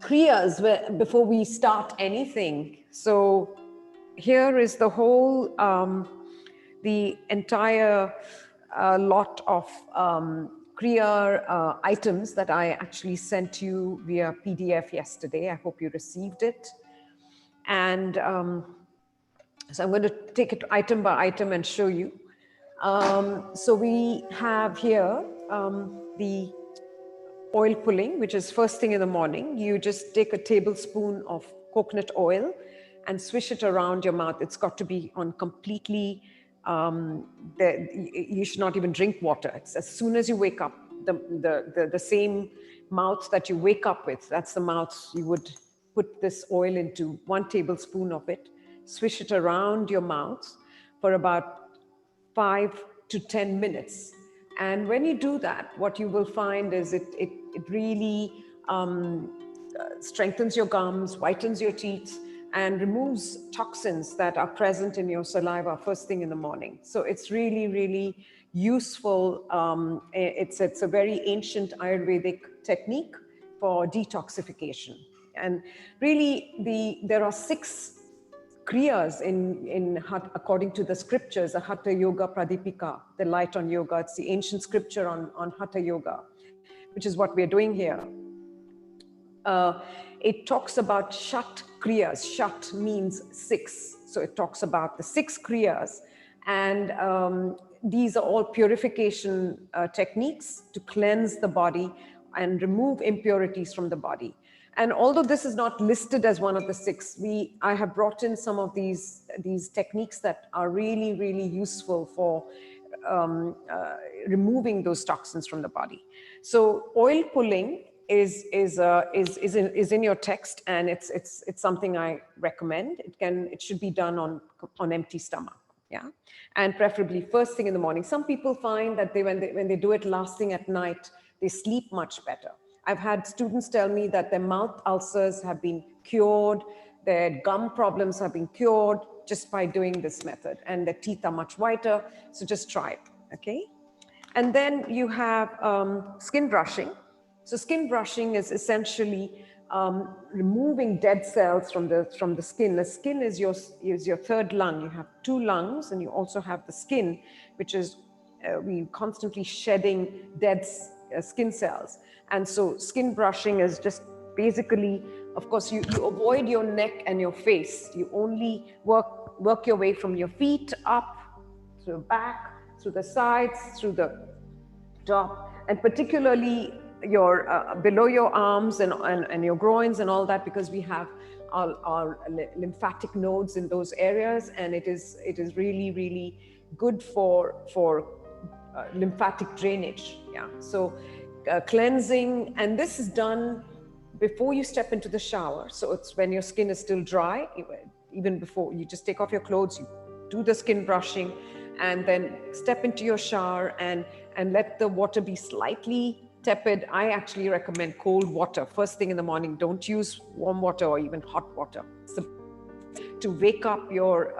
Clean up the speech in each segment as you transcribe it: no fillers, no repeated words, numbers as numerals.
kriyas before we start anything. So here is the whole, the entire lot of kriya items that I actually sent you via PDF yesterday. I hope you received it. And so I'm going to take it item by item and show you. So we have here the oil pulling, which is first thing in the morning. You just take a tablespoon of coconut oil and swish it around your mouth. It's got to be on completely, you should not even drink water. It's as soon as you wake up, the same mouth that you wake up with, that's the mouth you would put this oil into, 1 tablespoon of it, swish it around your mouth for about 5 to 10 minutes. And when you do that, what you will find is it really strengthens your gums, whitens your teeth, and removes toxins that are present in your saliva first thing in the morning. So it's really, really useful. It's a very ancient Ayurvedic technique for detoxification. And really, there are 6 kriyas according to the scriptures, the Hatha Yoga Pradipika, the light on yoga. It's the ancient scripture on Hatha Yoga, which is what we're doing here. It talks about Shat kriyas. Shat means 6. So it talks about the 6 kriyas. And these are all purification techniques to cleanse the body and remove impurities from the body. And although this is not listed as one of the 6, I have brought in some of these techniques that are really, really useful for removing those toxins from the body. So oil pulling is in your text, and it's something I recommend. It should be done on empty stomach, yeah, and preferably first thing in the morning. Some people find that when they do it last thing at night, they sleep much better. I've had students tell me that their mouth ulcers have been cured, their gum problems have been cured just by doing this method, and their teeth are much whiter. So just try it, okay? And then you have skin brushing. So skin brushing is essentially removing dead cells from the skin. The skin is your third lung. You have 2 lungs, and you also have the skin, which is we constantly shedding dead skin cells. And so skin brushing is just basically, of course, you avoid your neck and your face. You only work your way from your feet up, through the back, through the sides, through the top, and particularly your below your arms and your groins and all that, because we have our lymphatic nodes in those areas, and it is really, really good for lymphatic drainage. Yeah. So cleansing, and this is done before you step into the shower. So it's when your skin is still dry, even before you just take off your clothes, you do the skin brushing, and then step into your shower and let the water be slightly tepid. I actually recommend cold water first thing in the morning. Don't use warm water or even hot water. So to wake up your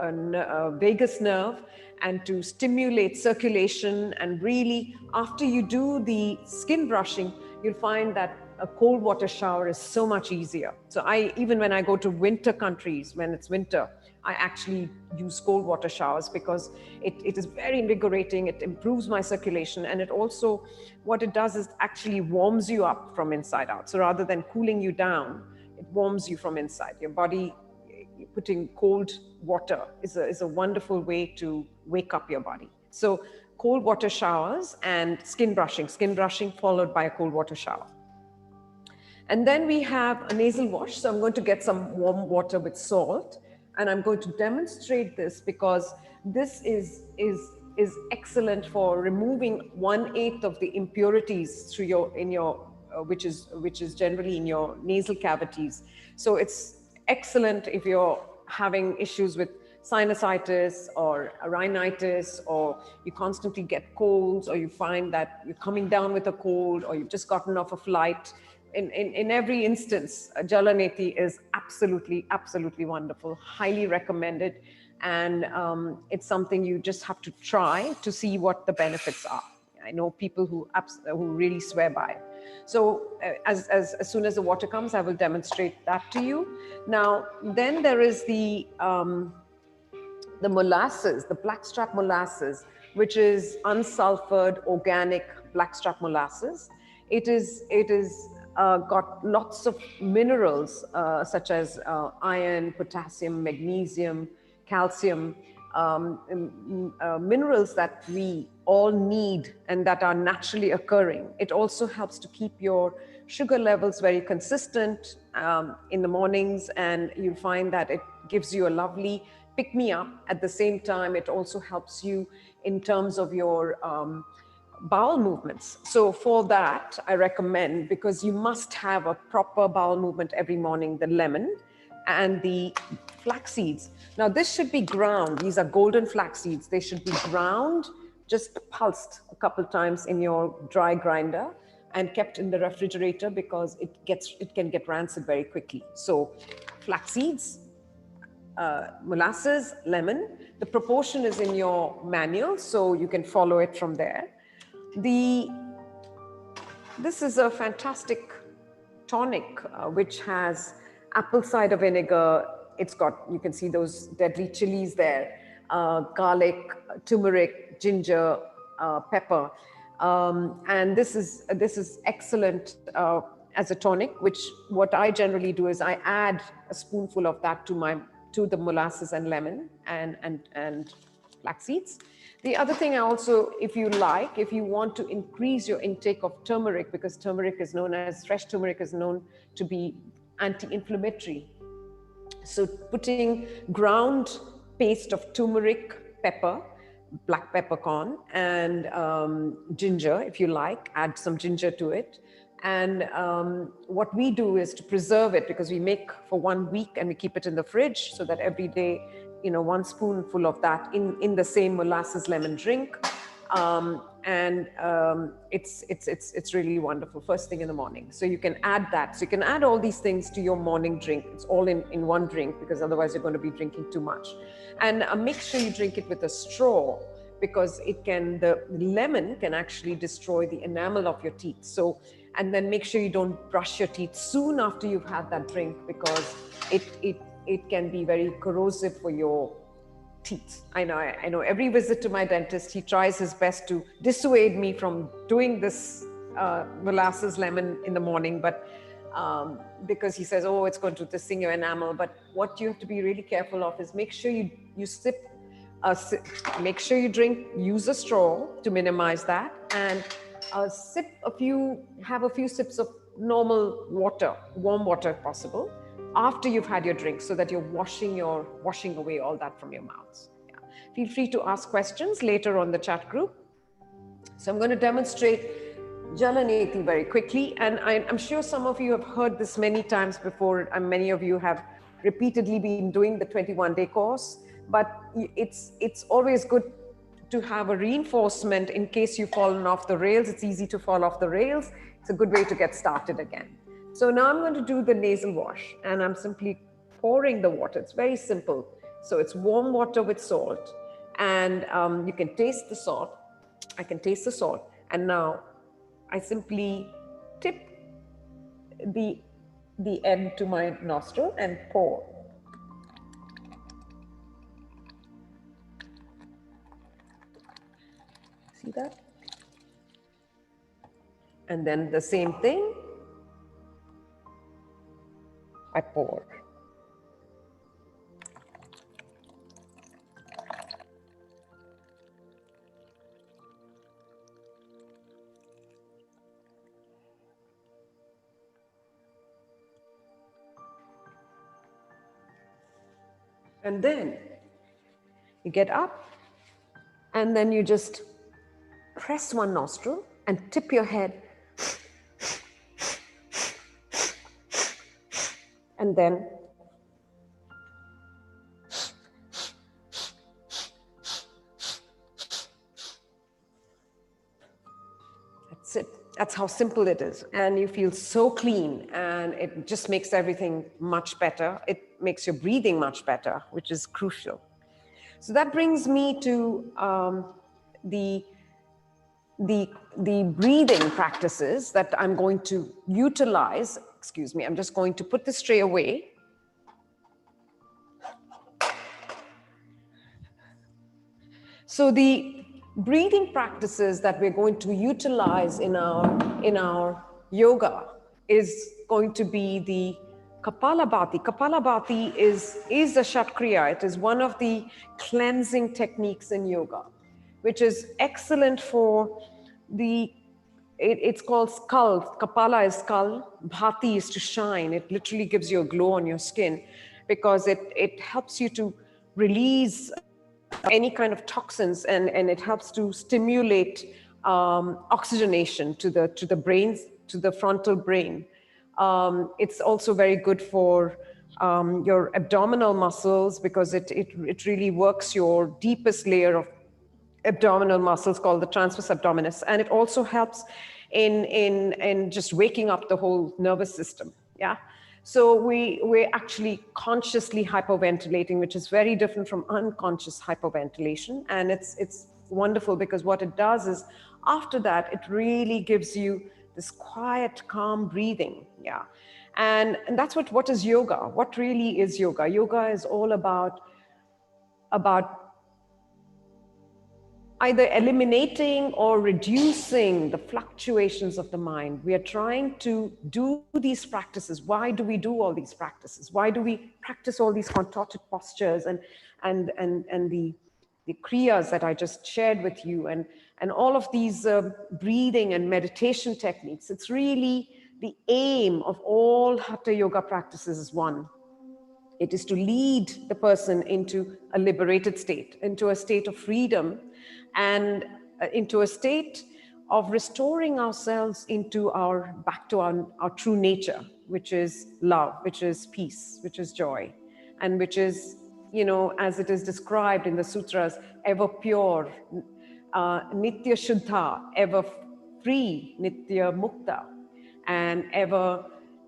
vagus nerve and to stimulate circulation. And really, after you do the skin brushing, you'll find that a cold water shower is so much easier. So even when I go to winter countries, when it's winter, I actually use cold water showers because it is very invigorating. It improves my circulation, and it also, what it does is actually warms you up from inside out. So rather than cooling you down, it warms you from inside. Your body, putting cold water is a wonderful way to wake up your body. So cold water showers and skin brushing followed by a cold water shower. And then we have a nasal wash. So I'm going to get some warm water with salt, and I'm going to demonstrate this because this is excellent for removing 1/8 of the impurities through which is generally in your nasal cavities. So it's excellent if you're having issues with sinusitis or rhinitis, or you constantly get colds, or you find that you're coming down with a cold, or you've just gotten off a flight. In every instance, Jalanethi is absolutely wonderful, highly recommended. And it's something you just have to try to see what the benefits are. I know people who really swear by it. So as soon as the water comes, I will demonstrate that to you. Now, then there is the molasses, the blackstrap molasses, which is unsulfured organic blackstrap molasses. It is got lots of minerals such as iron, potassium, magnesium, calcium, minerals that we all need and that are naturally occurring. It also helps to keep your sugar levels very consistent in the mornings, and you'll find that it gives you a lovely pick me up. At the same time, it also helps you in terms of your bowel movements. So for that, I recommend, because you must have a proper bowel movement every morning, the lemon and the flax seeds. Now this should be ground. These are golden flax seeds. They should be ground, just pulsed a couple times in your dry grinder and kept in the refrigerator, because it can get rancid very quickly. So flax seeds, molasses, lemon. The proportion is in your manual, so you can follow it from there. This is a fantastic tonic which has apple cider vinegar. It's got, you can see those deadly chilies there, garlic, turmeric, ginger, pepper, and this is excellent as a tonic. Which what I generally do is I add a spoonful of that to the molasses and lemon and flax seeds. The other thing I also, if you want to increase your intake of turmeric, because fresh turmeric is known to be anti-inflammatory. So putting ground paste of turmeric, pepper, black peppercorn, and ginger, if you like, add some ginger to it. And what we do is to preserve it, because we make for 1 week and we keep it in the fridge, so that every day, 1 spoonful of that in the same molasses lemon drink. It's really wonderful first thing in the morning. So you can add that. So you can add all these things to your morning drink. It's all in one drink, because otherwise you're going to be drinking too much. And make sure you drink it with a straw, because the lemon can actually destroy the enamel of your teeth. So, and then make sure you don't brush your teeth soon after you've had that drink, because it can be very corrosive for your teeth. I know every visit to my dentist, he tries his best to dissuade me from doing this molasses lemon in the morning, but because he says, oh, it's going to sting your enamel. But what you have to be really careful of is make sure you make sure you drink, use a straw to minimize that, and have a few sips of normal water, warm water if possible, after you've had your drink, so that you're washing away all that from your mouths. Yeah. Feel free to ask questions later on the chat group. So I'm going to demonstrate Jalaneti very quickly, and I'm sure some of you have heard this many times before, and many of you have repeatedly been doing the 21-day course, but it's always good to have a reinforcement in case you've fallen off the rails. It's easy to fall off the rails. It's a good way to get started again. So now I'm going to do the nasal wash, and I'm simply pouring the water. It's very simple. So it's warm water with salt, and you can taste the salt. I can taste the salt. And now I simply tip the end to my nostril and pour. See that? And then the same thing, I pour. And then you get up, and then you just press one nostril and tip your head, and then that's it. That's how simple it is. And you feel so clean, and it just makes everything much better. It makes your breathing much better, which is crucial. So that brings me to the the breathing practices that I'm going to utilize. Excuse me, I'm just going to put this tray away. So the breathing practices that we're going to utilize in our yoga is going to be the Kapalabhati. Kapalabhati is a Shatkriya. It is one of the cleansing techniques in yoga, which is excellent for it's called skull. Kapala is skull. Bhati is to shine. It literally gives you a glow on your skin because it helps you to release any kind of toxins, and it helps to stimulate oxygenation to the brain, to the frontal brain. It's also very good for your abdominal muscles because it really works your deepest layer of abdominal muscles called the transverse abdominis, and it also helps in just waking up the whole nervous system. Yeah. So we're actually consciously hyperventilating, which is very different from unconscious hyperventilation, and it's wonderful because what it does is after that it really gives you this quiet, calm breathing. Yeah. And that's what is yoga. What really is yoga? Yoga is all about either eliminating or reducing the fluctuations of the mind. We are trying to do these practices. Why do we do all these practices? Why do we practice all these contorted postures and the kriyas that I just shared with you, and all of these breathing and meditation techniques? It's really the aim of all Hatha yoga practices is one. It is to lead the person into a liberated state, into a state of freedom, and into a state of restoring ourselves into back to our true nature, which is love, which is peace, which is joy, and which is, as it is described in the sutras, ever pure, nitya shuddha, ever free, nitya mukta, and ever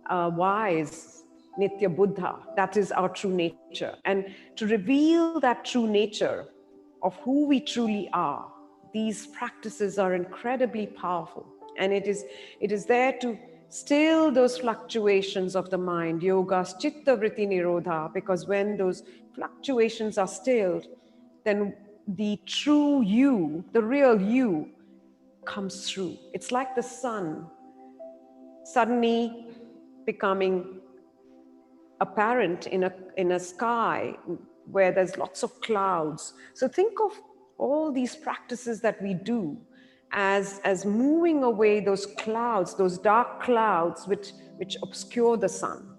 wise, nitya buddha. That is our true nature. And to reveal that true nature of who we truly are, these practices are incredibly powerful. And it is there to still those fluctuations of the mind, yoga's chitta vritti nirodha, because when those fluctuations are stilled, then the true you, the real you, comes through. It's like the sun suddenly becoming apparent in a sky where there's lots of clouds. So think of all these practices that we do as moving away those clouds, those dark clouds which obscure the sun.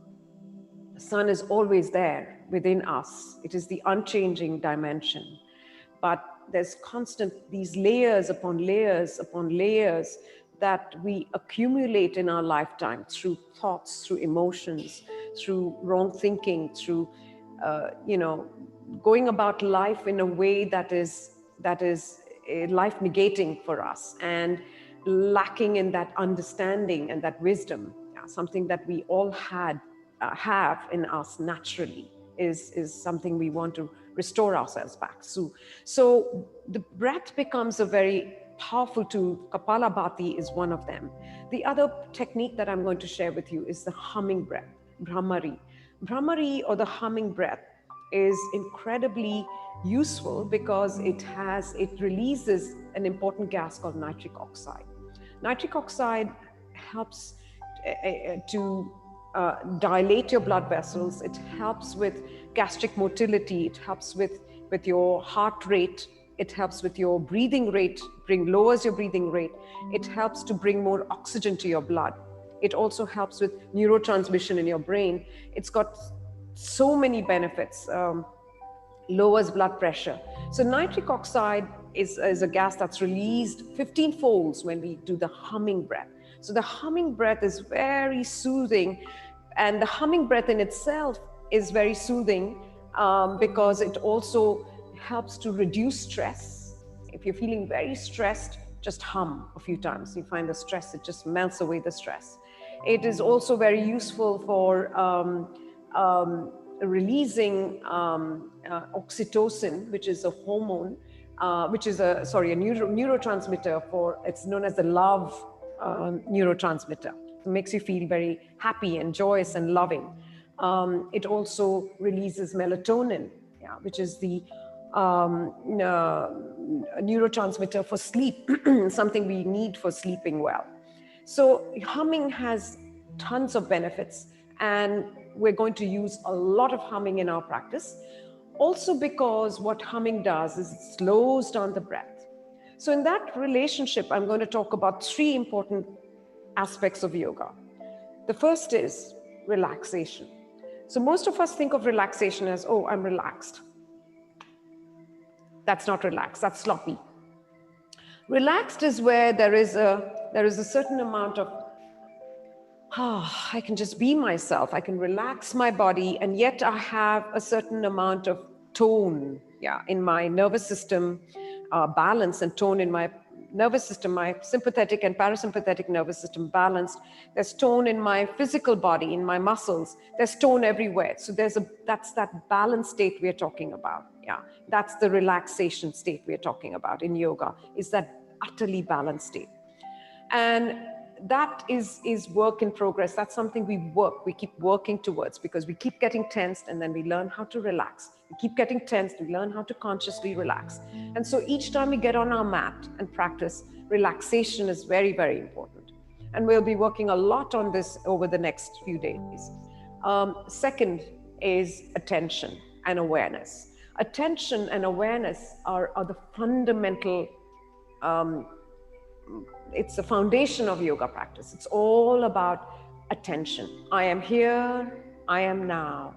The sun is always there within us. It is the unchanging dimension. But there's constant, these layers upon layers upon layers that we accumulate in our lifetime through thoughts, through emotions, through wrong thinking, through, going about life in a way that is life negating for us and lacking in that understanding and that wisdom. Something that we all have in us naturally is something we want to restore ourselves back. So the breath becomes a very powerful tool. Kapalabhati is one of them. The other technique that I'm going to share with you is the humming breath, Brahmari. Brahmari, or the humming breath, is incredibly useful because it releases an important gas called nitric oxide. Nitric oxide helps to dilate your blood vessels. It helps with gastric motility. It helps with your heart rate. It helps with your breathing rate, lowers your breathing rate. It helps to bring more oxygen to your blood. It also helps with neurotransmission in your brain. It's got so many benefits. Lowers blood pressure. So nitric oxide is a gas that's released 15 folds when we do the humming breath. So the humming breath is very soothing, and the humming breath in itself is very soothing because it also helps to reduce stress. If you're feeling very stressed, just hum a few times. You find the stress, it just melts away the stress. It is also very useful for releasing oxytocin, which is a hormone which is a neurotransmitter for, it's known as the love neurotransmitter. It makes you feel very happy and joyous and loving. It also releases melatonin, yeah, which is the neurotransmitter for sleep, something we need for sleeping well. So humming has tons of benefits, and we're going to use a lot of humming in our practice. Also because what humming does is it slows down the breath. So in that relationship, I'm going to talk about three important aspects of yoga. The first is relaxation. So most of us think of relaxation as, oh, I'm relaxed. That's not relaxed, that's sloppy. Relaxed is where there is a certain amount of, I can just be myself. I can relax my body, and yet I have a certain amount of tone, yeah, in my nervous system, balance and tone in my nervous system, my sympathetic and parasympathetic nervous system balanced. There's tone in my physical body, in my muscles. There's tone everywhere. So that's that balanced state we're talking about. Yeah, that's the relaxation state we're talking about in yoga, is that utterly balanced state. And that is work in progress. That's something we keep working towards, because we keep getting tensed and then we learn how to relax. We keep getting tensed, we learn how to consciously relax. And so each time we get on our mat and practice, relaxation is very, very important. And we'll be working a lot on this over the next few days. Second is attention and awareness. Attention and awareness are the fundamental, it's the foundation of yoga practice. It's all about attention. I am here, I am now.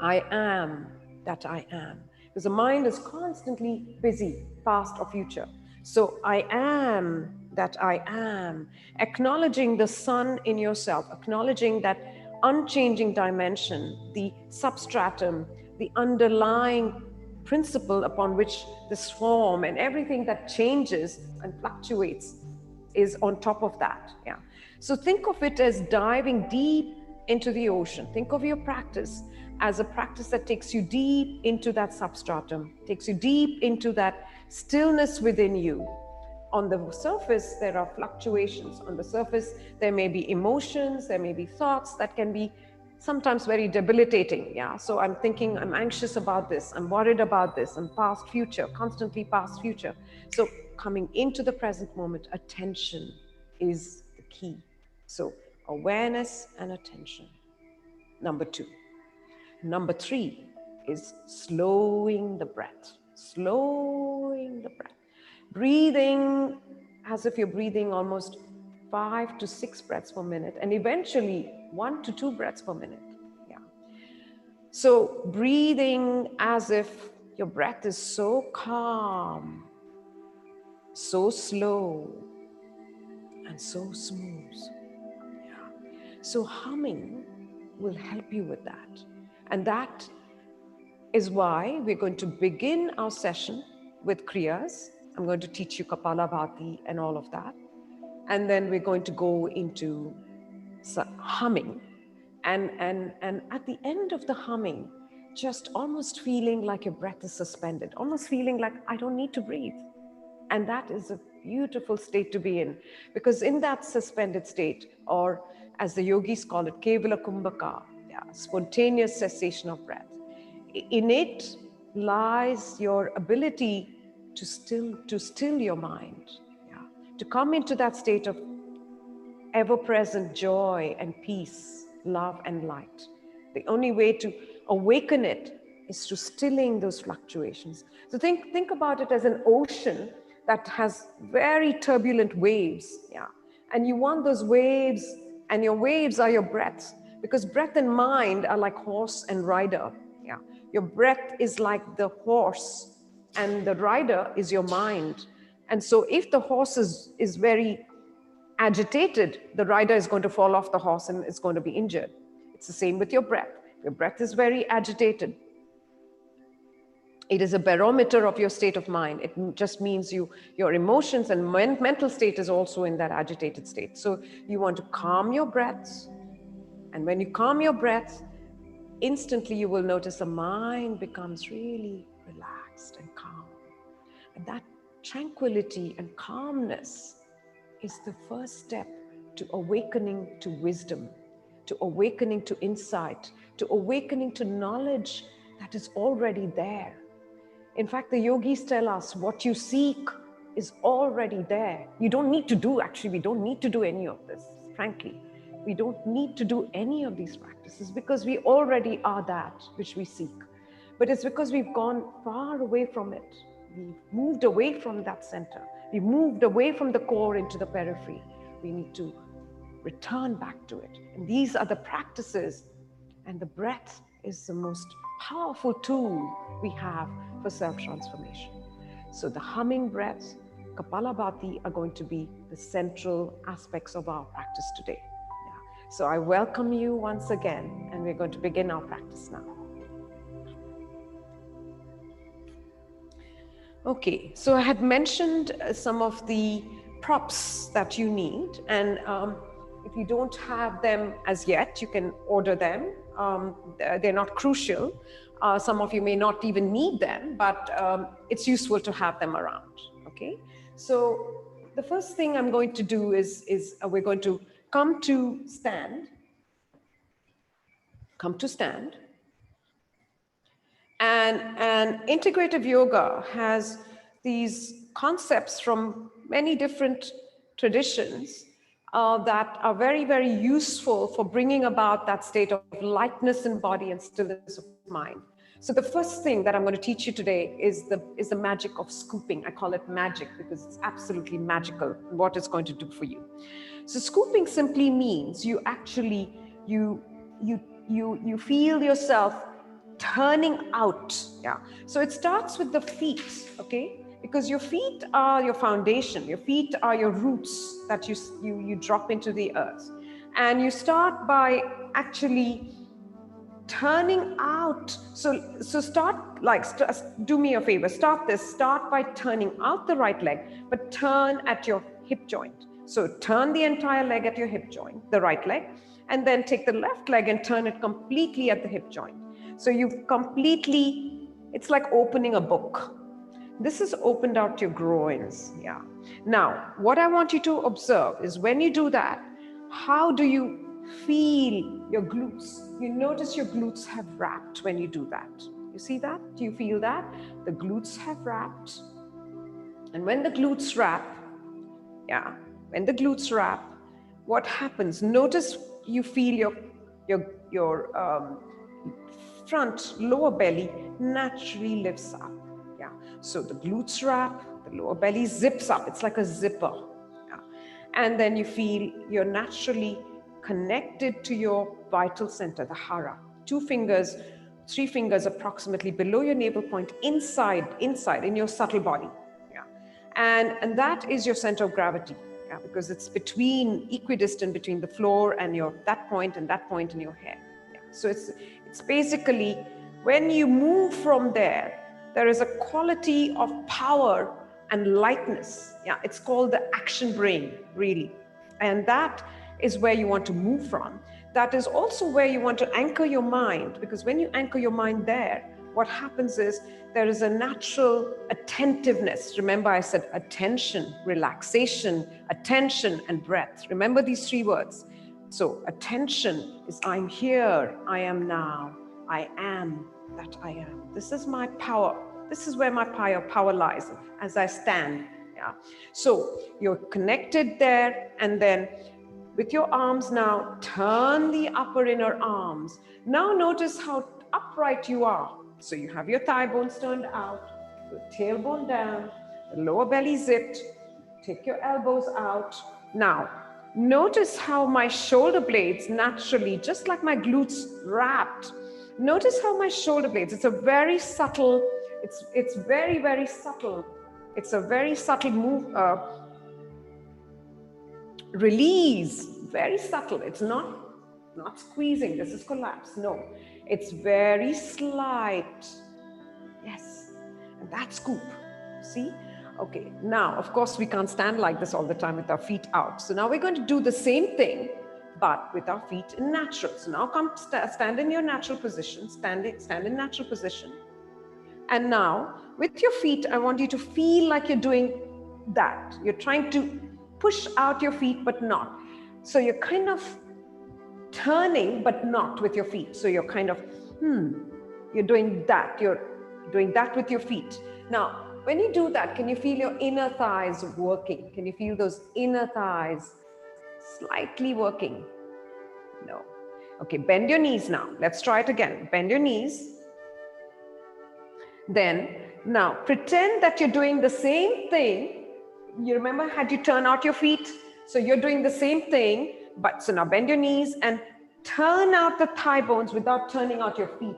I am that I am. Because the mind is constantly busy, past or future. So I am that I am. Acknowledging the sun in yourself, acknowledging that unchanging dimension, the substratum, the underlying principle upon which this form and everything that changes and fluctuates is on top of that. Yeah. So think of it as diving deep into the ocean. Think of your practice as a practice that takes you deep into that substratum, takes you deep into that stillness within you. On the surface, there are fluctuations. On the surface, there may be emotions, there may be thoughts that can be sometimes very debilitating. Yeah. So I'm thinking, I'm anxious about this, I'm worried about this, I'm past, future, constantly past, future. So coming into the present moment, attention is the key. So awareness and attention. Number two. Number three is slowing the breath. Slowing the breath. Breathing as if you're breathing almost 5 to 6 breaths per minute, and eventually 1 to 2 breaths per minute. Yeah. So breathing as if your breath is so calm, so slow, and so smooth. Yeah. So humming will help you with that. And that is why we're going to begin our session with Kriyas. I'm going to teach you Kapalabhati and all of that. And then we're going to go into humming. And at the end of the humming, just almost feeling like your breath is suspended, almost feeling like I don't need to breathe. And that is a beautiful state to be in, because in that suspended state, or as the yogis call it, Kevala Kumbhaka, yeah, spontaneous cessation of breath, in it lies your ability to still your mind, yeah, to come into that state of ever-present joy and peace, love and light. The only way to awaken it is to stilling those fluctuations. So think about it as an ocean that has very turbulent waves, yeah. And you want those waves, and your waves are your breaths, because breath and mind are like horse and rider, yeah. Your breath is like the horse, and the rider is your mind. And so if the horse is very agitated, the rider is going to fall off the horse and is going to be injured. It's the same with your breath. Your breath is very agitated. It is a barometer of your state of mind. It just means your emotions and mental state is also in that agitated state. So you want to calm your breaths. And when you calm your breath, instantly you will notice the mind becomes really relaxed and calm. That tranquility and calmness is the first step to awakening to wisdom, to awakening to insight, to awakening to knowledge that is already there. In fact, the yogis tell us what you seek is already there. You don't need to do, actually, we don't need to do any of this, frankly. We don't need to do any of these practices because we already are that which we seek. But it's because we've gone far away from it. We've moved away from that center. We've moved away from the core into the periphery. We need to return back to it. And these are the practices, and the breath is the most powerful tool we have for self-transformation. So the humming breath, Kapalabhati are going to be the central aspects of our practice today. Yeah. So I welcome you once again, and we're going to begin our practice now. Okay, so I had mentioned some of the props that you need, and if you don't have them as yet, you can order them. They're not crucial. Some of you may not even need them, but it's useful to have them around, okay? So the first thing I'm going to do is we're going to come to stand. Come to stand. And integrative yoga has these concepts from many different traditions that are very, very useful for bringing about that state of lightness in body and stillness of mind. So the first thing that I'm going to teach you today is the magic of scooping. I call it magic because it's absolutely magical what it's going to do for you. So scooping simply means you actually, you feel yourself turning out. Yeah. So it starts with the feet, okay? Because your feet are your foundation. Your feet are your roots that you drop into the earth. And you start by actually turning out. So start, like, do me a favor, start by turning out the right leg, but turn at your hip joint. So turn the entire leg at your hip joint, the right leg, and then take the left leg and turn it completely at the hip joint. So you've completely, it's like opening a book. This has opened out your groins, yeah. Now, what I want you to observe is when you do that, how do you feel your glutes? You notice your glutes have wrapped when you do that. You see that? Do you feel that? The glutes have wrapped. And when the glutes wrap, yeah, when the glutes wrap, what happens? Notice you feel your front lower belly naturally lifts up. Yeah. So the glutes wrap, the lower belly zips up. It's like a zipper. Yeah. And then you feel you're naturally connected to your vital center, the hara. 2 fingers, 3 fingers approximately below your navel point, inside in your subtle body. Yeah. And that is your center of gravity. Yeah, because it's equidistant between the floor and that point in your head. Yeah. So it's basically when you move from there is a quality of power and lightness. Yeah, it's called the action brain, really. And that is where you want to move from. That is also where you want to anchor your mind, because when you anchor your mind there, what happens is there is a natural attentiveness. Remember, I said attention, relaxation, attention, and breath. Remember these 3 words. So attention is I'm here, I am now, I am that I am. This is my power. This is where my power lies as I stand. Yeah. So you're connected there, and then with your arms now, turn the upper inner arms. Now notice how upright you are. So you have your thigh bones turned out, your tailbone down, the lower belly zipped. Take your elbows out. Now, notice how my shoulder blades naturally, just like my glutes, wrapped. Notice how my shoulder blades, it's a very subtle, it's very, very subtle. It's a very subtle move, release, very subtle. It's not squeezing, this is collapse. No, it's very slight. Yes, and that scoop, see? Okay, now, of course, we can't stand like this all the time with our feet out. So now we're going to do the same thing, but with our feet in natural. So now come stand in your natural position, stand in natural position. And now with your feet, I want you to feel like you're doing that. You're trying to push out your feet, but not. So you're kind of turning, but not with your feet. So you're kind of, you're doing that. You're doing that with your feet. Now, when you do that, can you feel your inner thighs working? Can you feel those inner thighs slightly working? No. Okay, bend your knees now. Let's try it again. Bend your knees. Then, now pretend that you're doing the same thing. You remember, had you turn out your feet? So you're doing the same thing, but so now bend your knees and turn out the thigh bones without turning out your feet.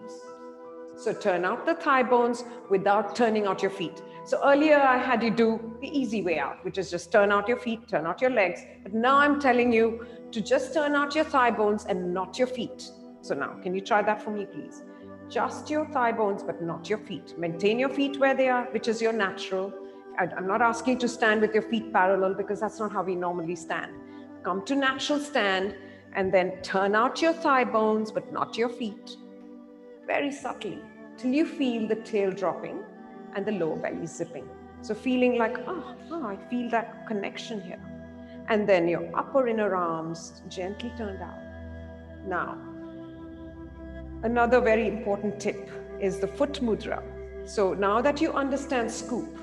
So turn out the thigh bones without turning out your feet. So earlier I had you do the easy way out, which is just turn out your feet, turn out your legs. But now I'm telling you to just turn out your thigh bones and not your feet. So now, can you try that for me, please? Just your thigh bones, but not your feet. Maintain your feet where they are, which is your natural. I'm not asking you to stand with your feet parallel because that's not how we normally stand. Come to natural stand and then turn out your thigh bones, but not your feet. Very subtly, till you feel the tail dropping and the lower belly zipping. So feeling like, I feel that connection here. And then your upper inner arms gently turned out. Now, another very important tip is the foot mudra. So now that you understand scoop,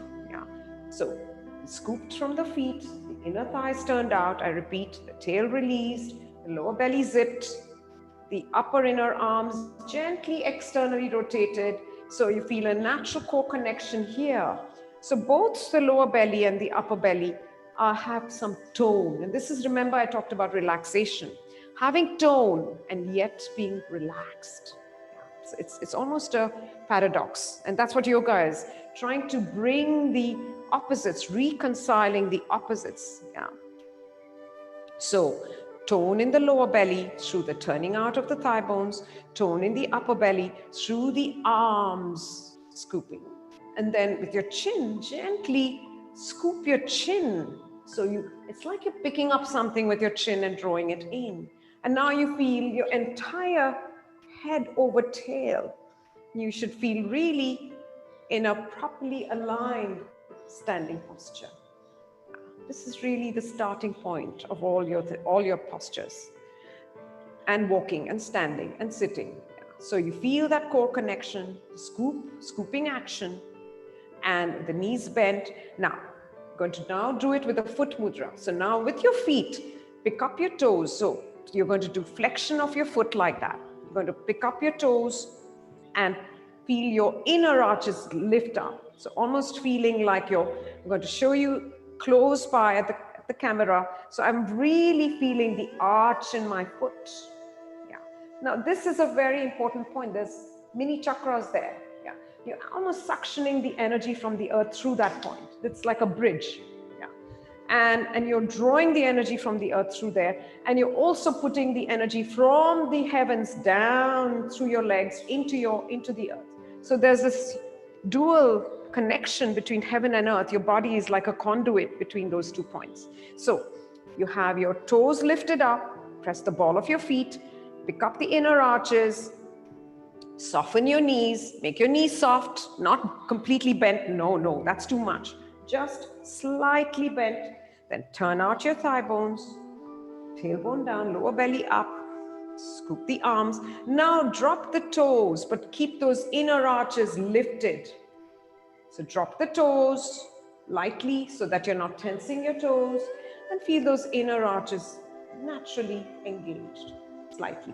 so scooped from the feet, the inner thighs turned out, I repeat, the tail released, the lower belly zipped, the upper inner arms gently externally rotated. So you feel a natural core connection here. So both the lower belly and the upper belly have some tone. And this is, remember, I talked about relaxation. Having tone and yet being relaxed. So it's almost a paradox. And that's what yoga is, trying to bring the opposites, reconciling the opposites. So tone in the lower belly through the turning out of the thigh bones, tone in the upper belly through the arms scooping. And then with your chin, gently scoop your chin. So it's like you're picking up something with your chin and drawing it in. And now you feel your entire head over tail. You should feel really in a properly aligned standing posture. This is really the starting point of all your postures, and walking and standing and sitting. So you feel that core connection, scooping action, and the knees bent. Now, I'm going to now do it with a foot mudra. So now with your feet, pick up your toes. So you're going to do flexion of your foot like that. You're going to pick up your toes and feel your inner arches lift up. So almost feeling like I'm going to show you close by at the camera. So I'm really feeling the arch in my foot. Now this is a very important point. There's mini chakras there. You're almost suctioning the energy from the earth through that point. It's like a bridge. And you're drawing the energy from the earth through there. And you're also putting the energy from the heavens down through your legs into the earth. So there's this dual connection between heaven and earth. Your body is like a conduit between those 2 points. So you have your toes lifted up, press the ball of your feet, pick up the inner arches, soften your knees, make your knees soft, not completely bent. No, that's too much. Just slightly bent. Then turn out your thigh bones, tailbone down, lower belly up, scoop the arms. Now drop the toes, but keep those inner arches lifted. So drop the toes lightly so that you're not tensing your toes, and feel those inner arches naturally engaged, slightly.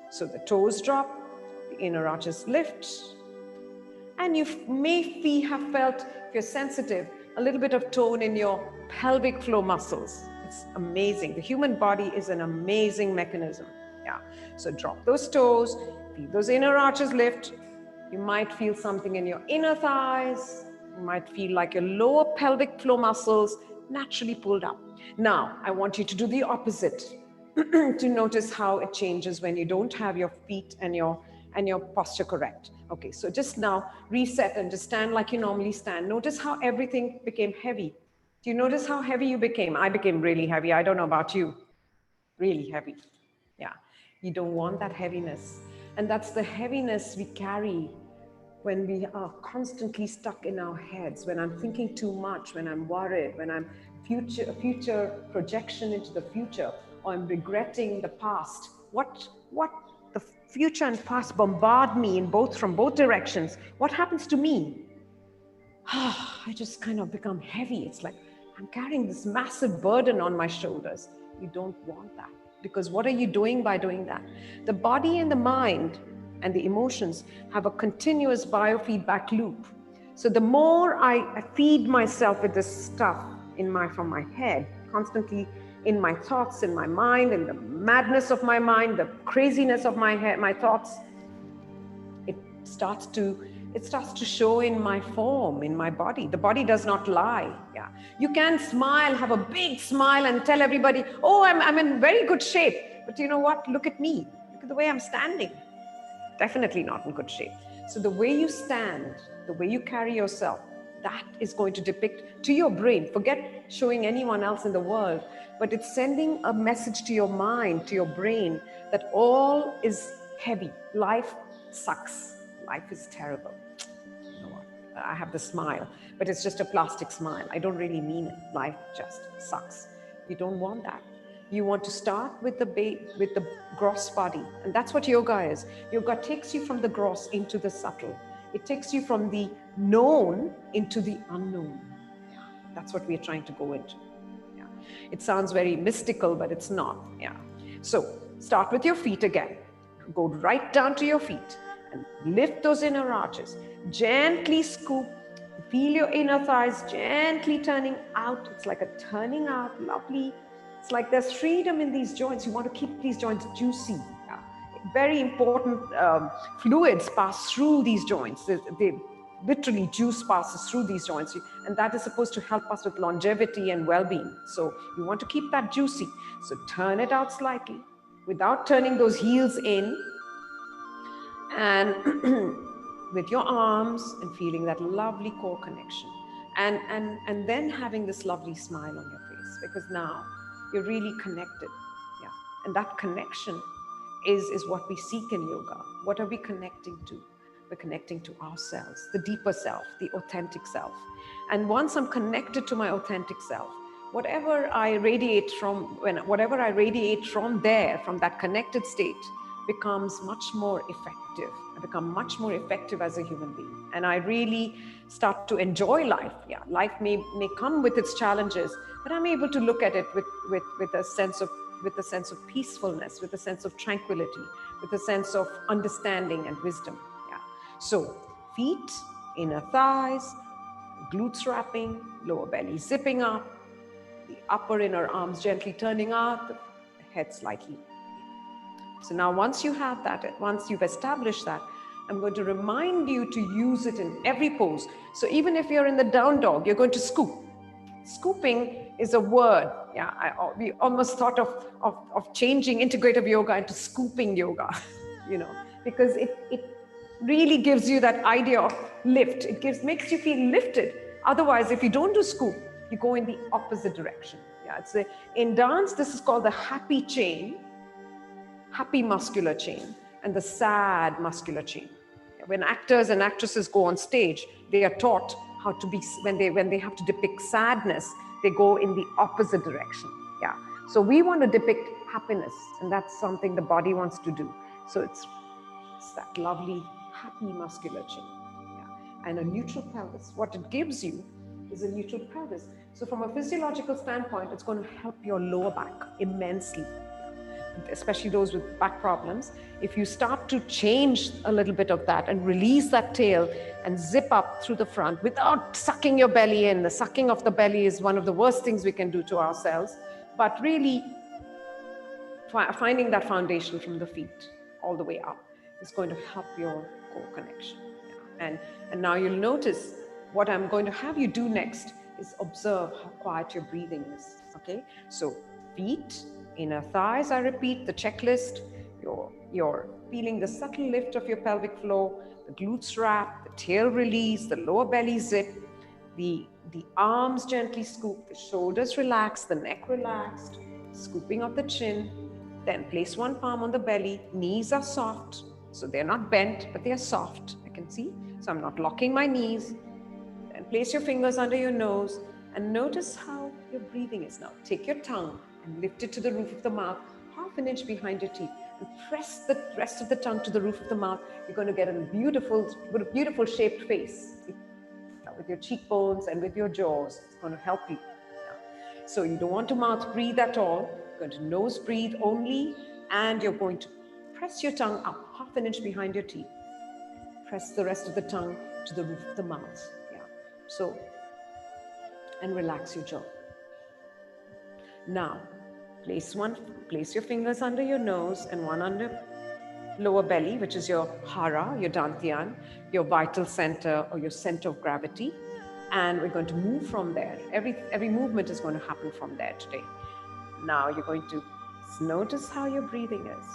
So the toes drop, the inner arches lift, and you may have felt, if you're sensitive, a little bit of tone in your pelvic floor muscles. It's amazing. The human body is an amazing mechanism. So drop those toes, feel those inner arches lift. You might feel something in your inner thighs. You might feel like your lower pelvic floor muscles naturally pulled up. Now, I want you to do the opposite, to notice how it changes when you don't have your feet and your posture correct. Okay, so just now reset and just stand like you normally stand. Notice how everything became heavy. Do you notice how heavy you became? I became really heavy. I don't know about you. Really heavy. You don't want that heaviness. And that's the heaviness we carry when we are constantly stuck in our heads, when I'm thinking too much, when I'm worried, when I'm future projection into the future, or I'm regretting the past, what the future and past bombard me in both from both directions, what happens to me? I just kind of become heavy. It's like I'm carrying this massive burden on my shoulders. You don't want that, because what are you doing by doing that? The body and the mind and the emotions have a continuous biofeedback loop. So the more I feed myself with this stuff from my head, constantly in my thoughts, in my mind, in the madness of my mind, the craziness of my head, my thoughts, it starts to show in my form, in my body. The body does not lie. Yeah, you can smile, have a big smile, and tell everybody, oh, I'm in very good shape, but you know what, look at me, look at the way I'm standing. Definitely not in good shape. So the way you stand, the way you carry yourself, that is going to depict to your brain. Forget showing anyone else in the world, but it's sending a message to your mind, to your brain, that all is heavy. Life sucks. Life is terrible. You know what? I have the smile, but it's just a plastic smile. I don't really mean it. Life just sucks. You don't want that. You want to start with the gross body, and that's what yoga is. Yoga takes you from the gross into the subtle. It takes you from the known into the unknown. Yeah, that's what we're trying to go into. Yeah, it sounds very mystical, but it's not. Yeah. So start with your feet again. Go right down to your feet and lift those inner arches. Gently scoop. Feel your inner thighs gently turning out. It's like a turning out, lovely. It's like there's freedom in these joints. You want to keep these joints juicy. Yeah. Very important fluids pass through these joints. They literally, juice passes through these joints, and that is supposed to help us with longevity and well-being. So you want to keep that juicy. So turn it out slightly without turning those heels in, and with your arms, and feeling that lovely core connection, and then having this lovely smile on your face, because now you're really connected. Yeah. And that connection is what we seek in yoga. What are we connecting to? We're connecting to ourselves, the deeper self, the authentic self. And once I'm connected to my authentic self, whatever I radiate from there, from that connected state, becomes much more effective. I become much more effective as a human being. And I really start to enjoy life. Yeah, life may come with its challenges, but I'm able to look at it with a sense of peacefulness, with a sense of tranquility, with a sense of understanding and wisdom. Yeah. So feet, inner thighs, glutes wrapping, lower belly zipping up, the upper inner arms gently turning out, the head slightly. So now once you have that, once you've established that, I'm going to remind you to use it in every pose. So even if you're in the down dog, you're going to scoop. Scooping is a word. Yeah, we almost thought of changing integrative yoga into scooping yoga, because it really gives you that idea of lift. It makes you feel lifted. Otherwise, if you don't do scoop, you go in the opposite direction. Yeah, in dance, this is called the happy chain, happy muscular chain, and the sad muscular chain. When actors and actresses go on stage, they are taught how to be, when they have to depict sadness, they go in the opposite direction. Yeah. So we want to depict happiness, and that's something the body wants to do. So it's that lovely, happy muscular chain. Yeah. And a neutral pelvis. What it gives you is a neutral pelvis. So from a physiological standpoint, it's going to help your lower back immensely, especially those with back problems. If you start to change a little bit of that and release that tail and zip up through the front without sucking your belly in. The sucking of the belly is one of the worst things we can do to ourselves, but really finding that foundation from the feet all the way up is going to help your core connection. Yeah. And now you'll notice what I'm going to have you do next is observe how quiet your breathing is. Okay, so feet, inner thighs, I repeat the checklist. You're feeling the subtle lift of your pelvic floor, the glutes wrap, the tail release, the lower belly zip, the arms gently scoop, the shoulders relaxed, the neck relaxed, scooping of the chin. Then place one palm on the belly, knees are soft, so they're not bent, but they are soft. I can see. So I'm not locking my knees. Then place your fingers under your nose and notice how your breathing is now. Take your tongue and lift it to the roof of the mouth, half an inch behind your teeth, and press the rest of the tongue to the roof of the mouth. You're going to get a beautiful shaped face with your cheekbones and with your jaws. It's going to help you. Yeah. So you don't want to mouth breathe at all. You're going to nose breathe only, and you're going to press your tongue up half an inch behind your teeth. Press the rest of the tongue to the roof of the mouth. Yeah. So, and relax your jaw. Now, place your fingers under your nose and one under lower belly, which is your hara, your dantian, your vital center or your center of gravity. And we're going to move from there. Every movement is going to happen from there today. Now you're going to notice how your breathing is.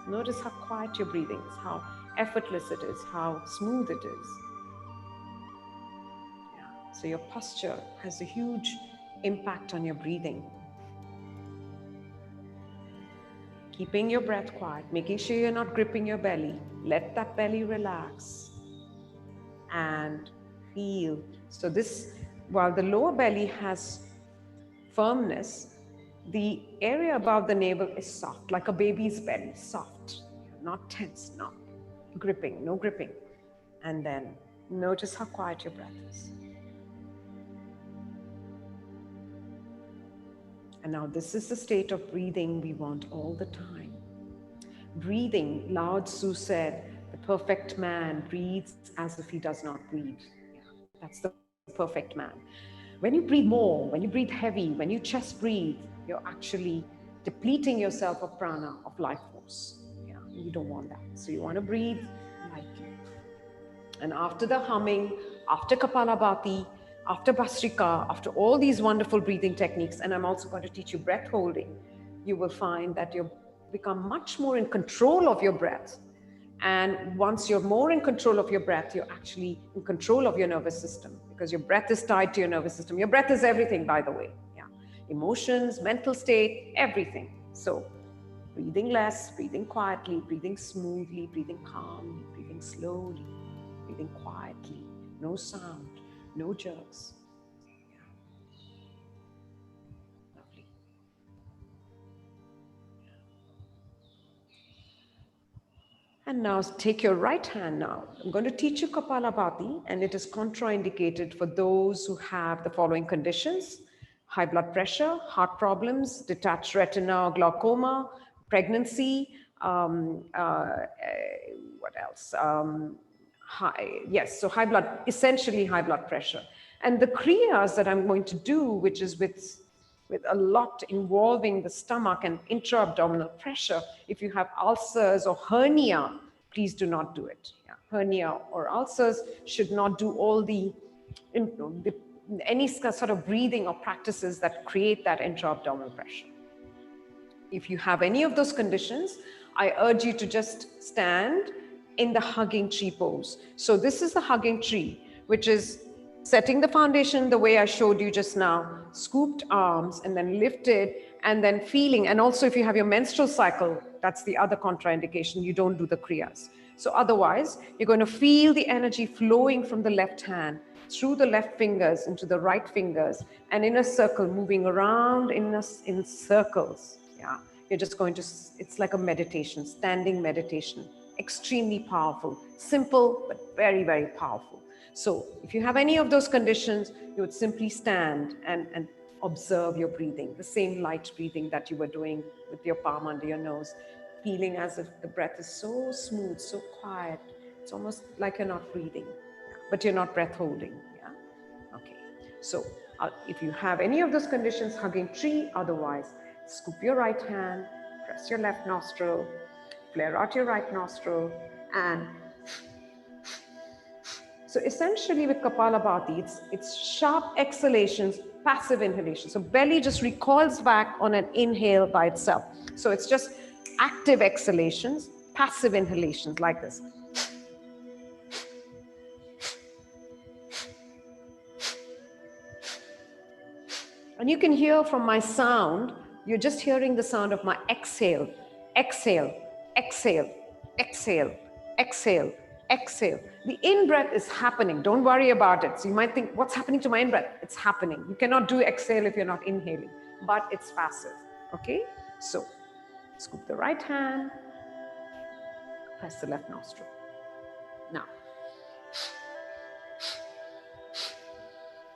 Notice how quiet your breathing is, how effortless it is, how smooth it is. Yeah. So your posture has a huge impact on your breathing. Keeping your breath quiet, making sure you're not gripping your belly. Let that belly relax and feel. So this, while the lower belly has firmness, the area above the navel is soft, like a baby's belly, soft, not tense, not gripping, no gripping. And then notice how quiet your breath is. And now this is the state of breathing we want all the time. Breathing, Lao Tzu said, the perfect man breathes as if he does not breathe. That's the perfect man. When you breathe more, when you breathe heavy, when you chest breathe, you're actually depleting yourself of prana, of life force. Yeah, you don't want that. So you want to breathe lightly. And after the humming, after Kapalabhati, after Bhastrika, after all these wonderful breathing techniques, and I'm also going to teach you breath holding, you will find that you become much more in control of your breath. And once you're more in control of your breath, you're actually in control of your nervous system, because your breath is tied to your nervous system. Your breath is everything, by the way. Yeah. Emotions, mental state, everything. So breathing less, breathing quietly, breathing smoothly, breathing calmly, breathing slowly, breathing quietly, no sound, no jerks. Yeah. Lovely. And now take your right hand now. I'm going to teach you Kapalabhati, and it is contraindicated for those who have the following conditions: high blood pressure, heart problems, detached retina or glaucoma, pregnancy, what else? Essentially high blood pressure. And the kriyas that I'm going to do, which is with a lot involving the stomach and intra-abdominal pressure. If you have ulcers or hernia, please do not do it. Yeah. Hernia or ulcers should not do all any sort of breathing or practices that create that intra-abdominal pressure. If you have any of those conditions, I urge you to just stand in the hugging tree pose. So this is the hugging tree, which is setting the foundation the way I showed you just now, scooped arms and then lifted and then feeling. And also if you have your menstrual cycle, that's the other contraindication, you don't do the kriyas. So otherwise, you're going to feel the energy flowing from the left hand through the left fingers into the right fingers and in a circle, moving around in circles. Yeah, you're just going to, it's like a meditation, standing meditation, extremely powerful, simple, but very, very powerful. So if you have any of those conditions, you would simply stand and observe your breathing, the same light breathing that you were doing with your palm under your nose, feeling as if the breath is so smooth, so quiet. It's almost like you're not breathing, but you're not breath holding. Yeah. Okay. So if you have any of those conditions, hugging tree, otherwise, scoop your right hand, press your left nostril, flare out your right nostril, and so essentially with Kapalabhati, it's sharp exhalations, passive inhalation. So belly just recoils back on an inhale by itself. So it's just active exhalations, passive inhalations like this. And you can hear from my sound, you're just hearing the sound of my exhale, exhale, exhale, exhale, exhale, exhale. The in-breath is happening. Don't worry about it. So you might think, what's happening to my in-breath? It's happening. You cannot do exhale if you're not inhaling, but it's passive. Okay? So scoop the right hand, press the left nostril. Now,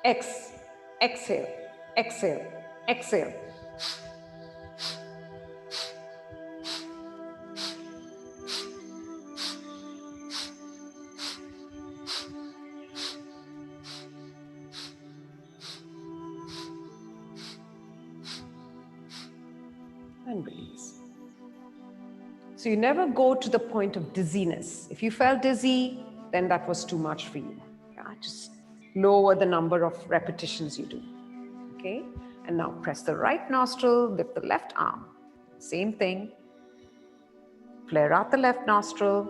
exhale, exhale, exhale. And release. So you never go to the point of dizziness. If you felt dizzy, then that was too much for you. Yeah, just lower the number of repetitions you do. Okay? And now press the right nostril, lift the left arm. Same thing. Flare out the left nostril.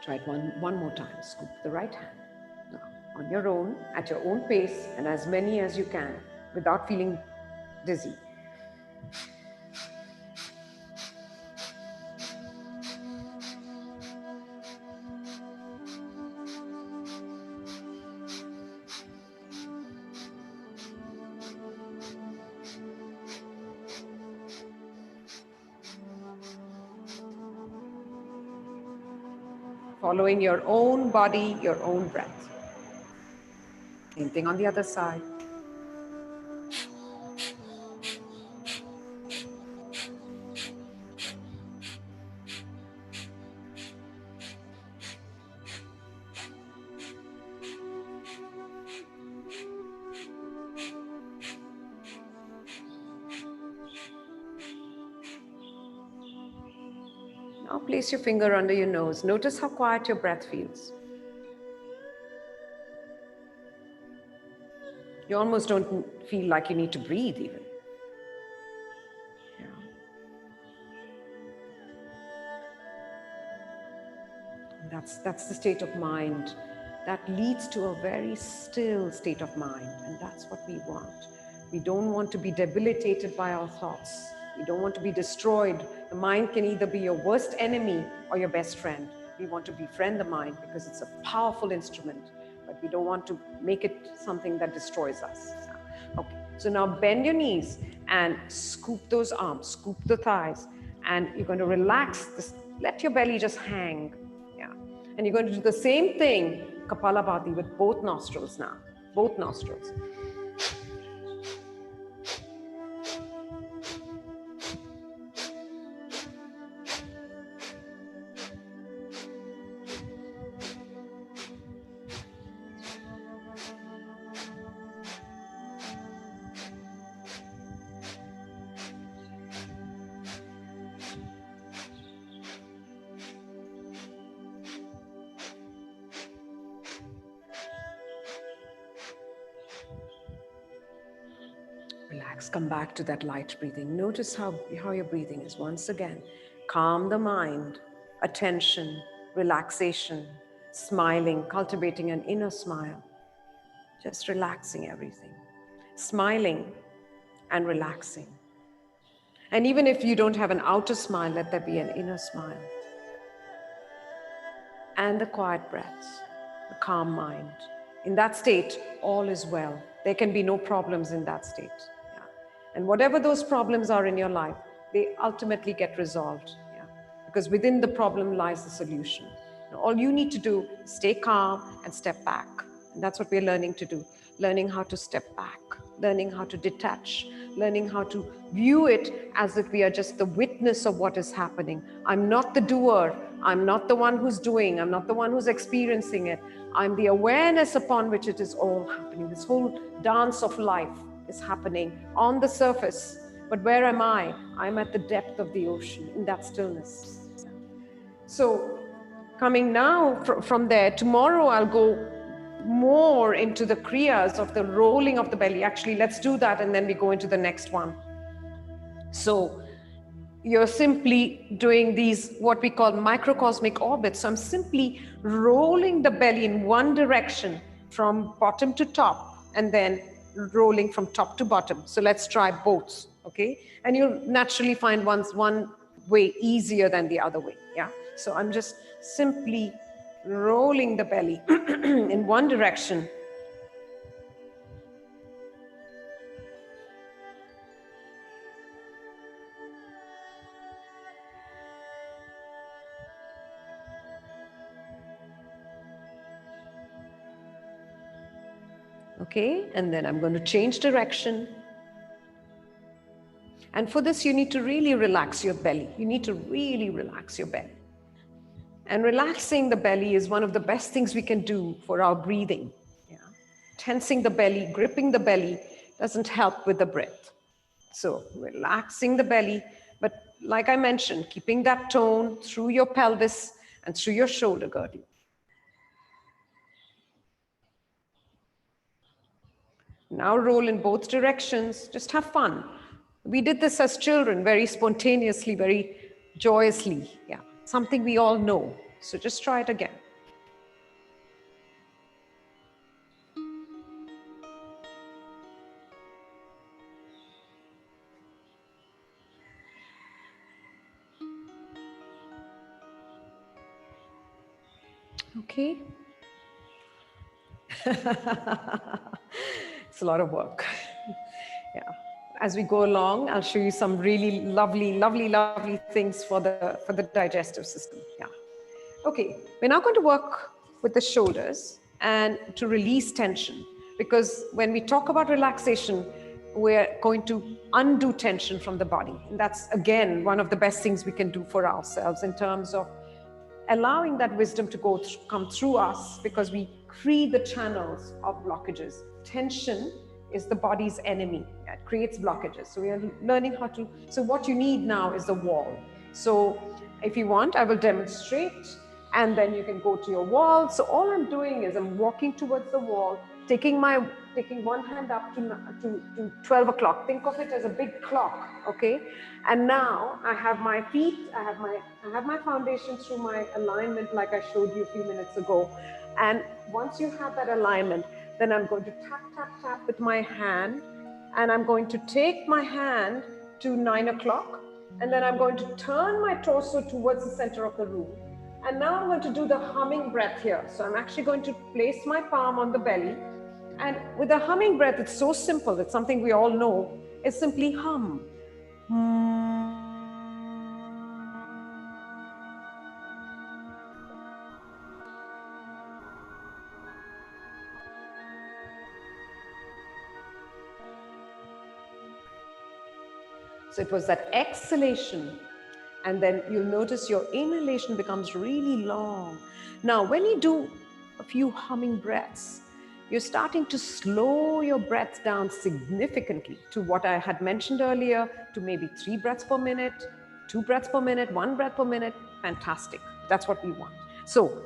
Try it one more time. Scoop the right hand. Now, on your own, at your own pace, and as many as you can, without feeling dizzy. Following your own body, your own breath. Same thing on the other side. Now place your finger under your nose. Notice how quiet your breath feels. You almost don't feel like you need to breathe even. Yeah. That's the state of mind that leads to a very still state of mind, and that's what we want. We don't want to be debilitated by our thoughts. We don't want to be destroyed. The mind can either be your worst enemy or your best friend. We want to befriend the mind because it's a powerful instrument, but we don't want to make it something that destroys us. Okay, so now bend your knees and scoop those arms, scoop the thighs, and you're going to relax this. Let your belly just hang. Yeah, and you're going to do the same thing, Kapalabhati, with both nostrils now, both nostrils. Relax, come back to that light breathing. Notice how your breathing is. Once again, calm the mind, attention, relaxation, smiling, cultivating an inner smile. Just relaxing everything. Smiling and relaxing. And even if you don't have an outer smile, let there be an inner smile. And the quiet breaths, the calm mind. In that state, all is well. There can be no problems in that state. Yeah. And whatever those problems are in your life, they ultimately get resolved. Yeah. Because within the problem lies the solution. Now, all you need to do is stay calm and step back. And that's what we're learning to do. Learning how to step back, learning how to detach, learning how to view it as if we are just the witness of what is happening. I'm not the doer. I'm not the one who's doing. I'm not the one who's experiencing it. I'm the awareness upon which it is all happening. This whole dance of life is happening on the surface. But where am I? I'm at the depth of the ocean, in that stillness. So coming now from there, tomorrow I'll go more into the kriyas of the rolling of the belly. Actually, let's do that and then we go into the next one. So you're simply doing these, what we call microcosmic orbits. So I'm simply rolling the belly in one direction from bottom to top and then rolling from top to bottom. So let's try both, okay? And you'll naturally find one way easier than the other way, yeah? So I'm just simply rolling the belly in one direction. Okay, and then I'm going to change direction. And for this, you need to really relax your belly. You need to really relax your belly. And relaxing the belly is one of the best things we can do for our breathing. Yeah. Tensing the belly, gripping the belly doesn't help with the breath. So relaxing the belly, but like I mentioned, keeping that tone through your pelvis and through your shoulder girdle. Now roll in both directions. Just have fun. We did this as children very spontaneously, very joyously. Yeah, something we all know. So just try it again. Okay. It's a lot of work. Yeah. As we go along, I'll show you some really lovely things for the digestive system. Yeah. Okay, we're now going to work with the shoulders and to release tension, because when we talk about relaxation, we're going to undo tension from the body. And that's, again, one of the best things we can do for ourselves in terms of allowing that wisdom to come through us, because we free the channels of blockages. Tension is the body's enemy. It creates blockages. So we are learning how to, so what you need now is the wall. So if you want, I will demonstrate and then you can go to your wall. So all I'm doing is I'm walking towards the wall, taking one hand up to 12 o'clock. Think of it as a big clock, okay? And now I have my feet, I have my foundation through my alignment like I showed you a few minutes ago. And once you have that alignment, then I'm going to tap, tap, tap with my hand. And I'm going to take my hand to 9 o'clock. And then I'm going to turn my torso towards the center of the room. And now I'm going to do the humming breath here. So I'm actually going to place my palm on the belly. And with the humming breath, it's so simple. It's something we all know. It's simply hum. So it was that exhalation. And then you'll notice your inhalation becomes really long. Now, when you do a few humming breaths, you're starting to slow your breath down significantly to what I had mentioned earlier, to maybe 3 breaths per minute, 2 breaths per minute, 1 breath per minute. Fantastic. That's what we want. So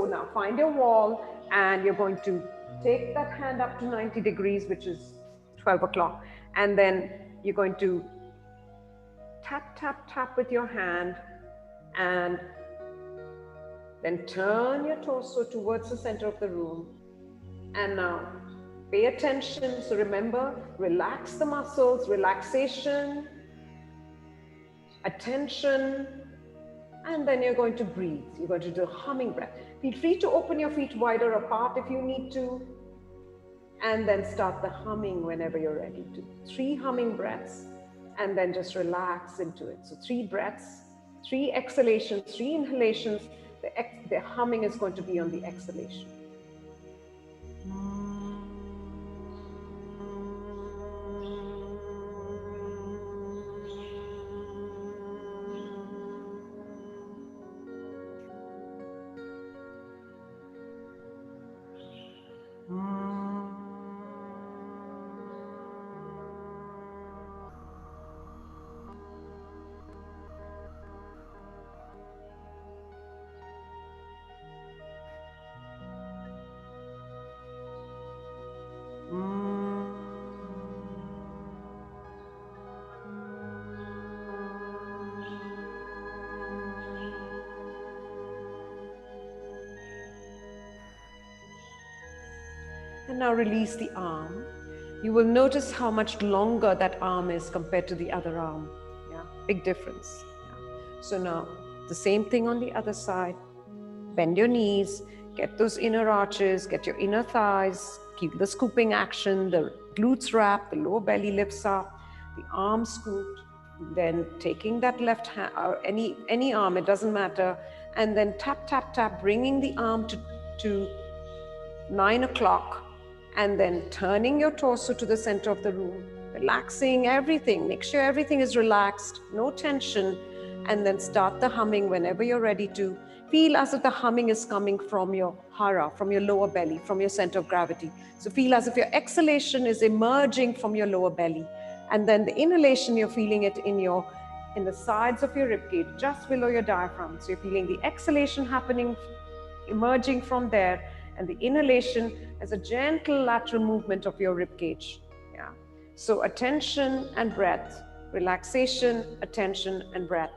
now find your wall, and you're going to take that hand up to 90 degrees, which is 12 o'clock. And then you're going to tap, tap, tap with your hand, and then turn your torso towards the center of the room. And now pay attention. So remember, relax the muscles, relaxation, attention, and then you're going to breathe. You're going to do a humming breath. Feel free to open your feet wider apart if you need to, and then start the humming whenever you're ready to. 3 humming breaths, and then just relax into it. So 3 breaths, 3 exhalations, 3 inhalations. The humming is going to be on the exhalation. And now release the arm. You will notice how much longer that arm is compared to the other arm. Yeah, big difference. Yeah. So now the same thing on the other side. Bend your knees, get those inner arches, get your inner thighs, keep the scooping action, the glutes wrap, the lower belly lifts up, the arms scooped, then taking that left hand, or any arm, it doesn't matter, and then tap, tap, tap, bringing the arm to 9 o'clock, and then turning your torso to the center of the room, relaxing everything, make sure everything is relaxed, no tension, and then start the humming whenever you're ready to. Feel as if the humming is coming from your hara, from your lower belly, from your center of gravity. So feel as if your exhalation is emerging from your lower belly. And then the inhalation, you're feeling it in the sides of your ribcage, just below your diaphragm. So you're feeling the exhalation happening, emerging from there, and the inhalation as a gentle lateral movement of your ribcage. Yeah. So attention and breath, relaxation, attention and breath.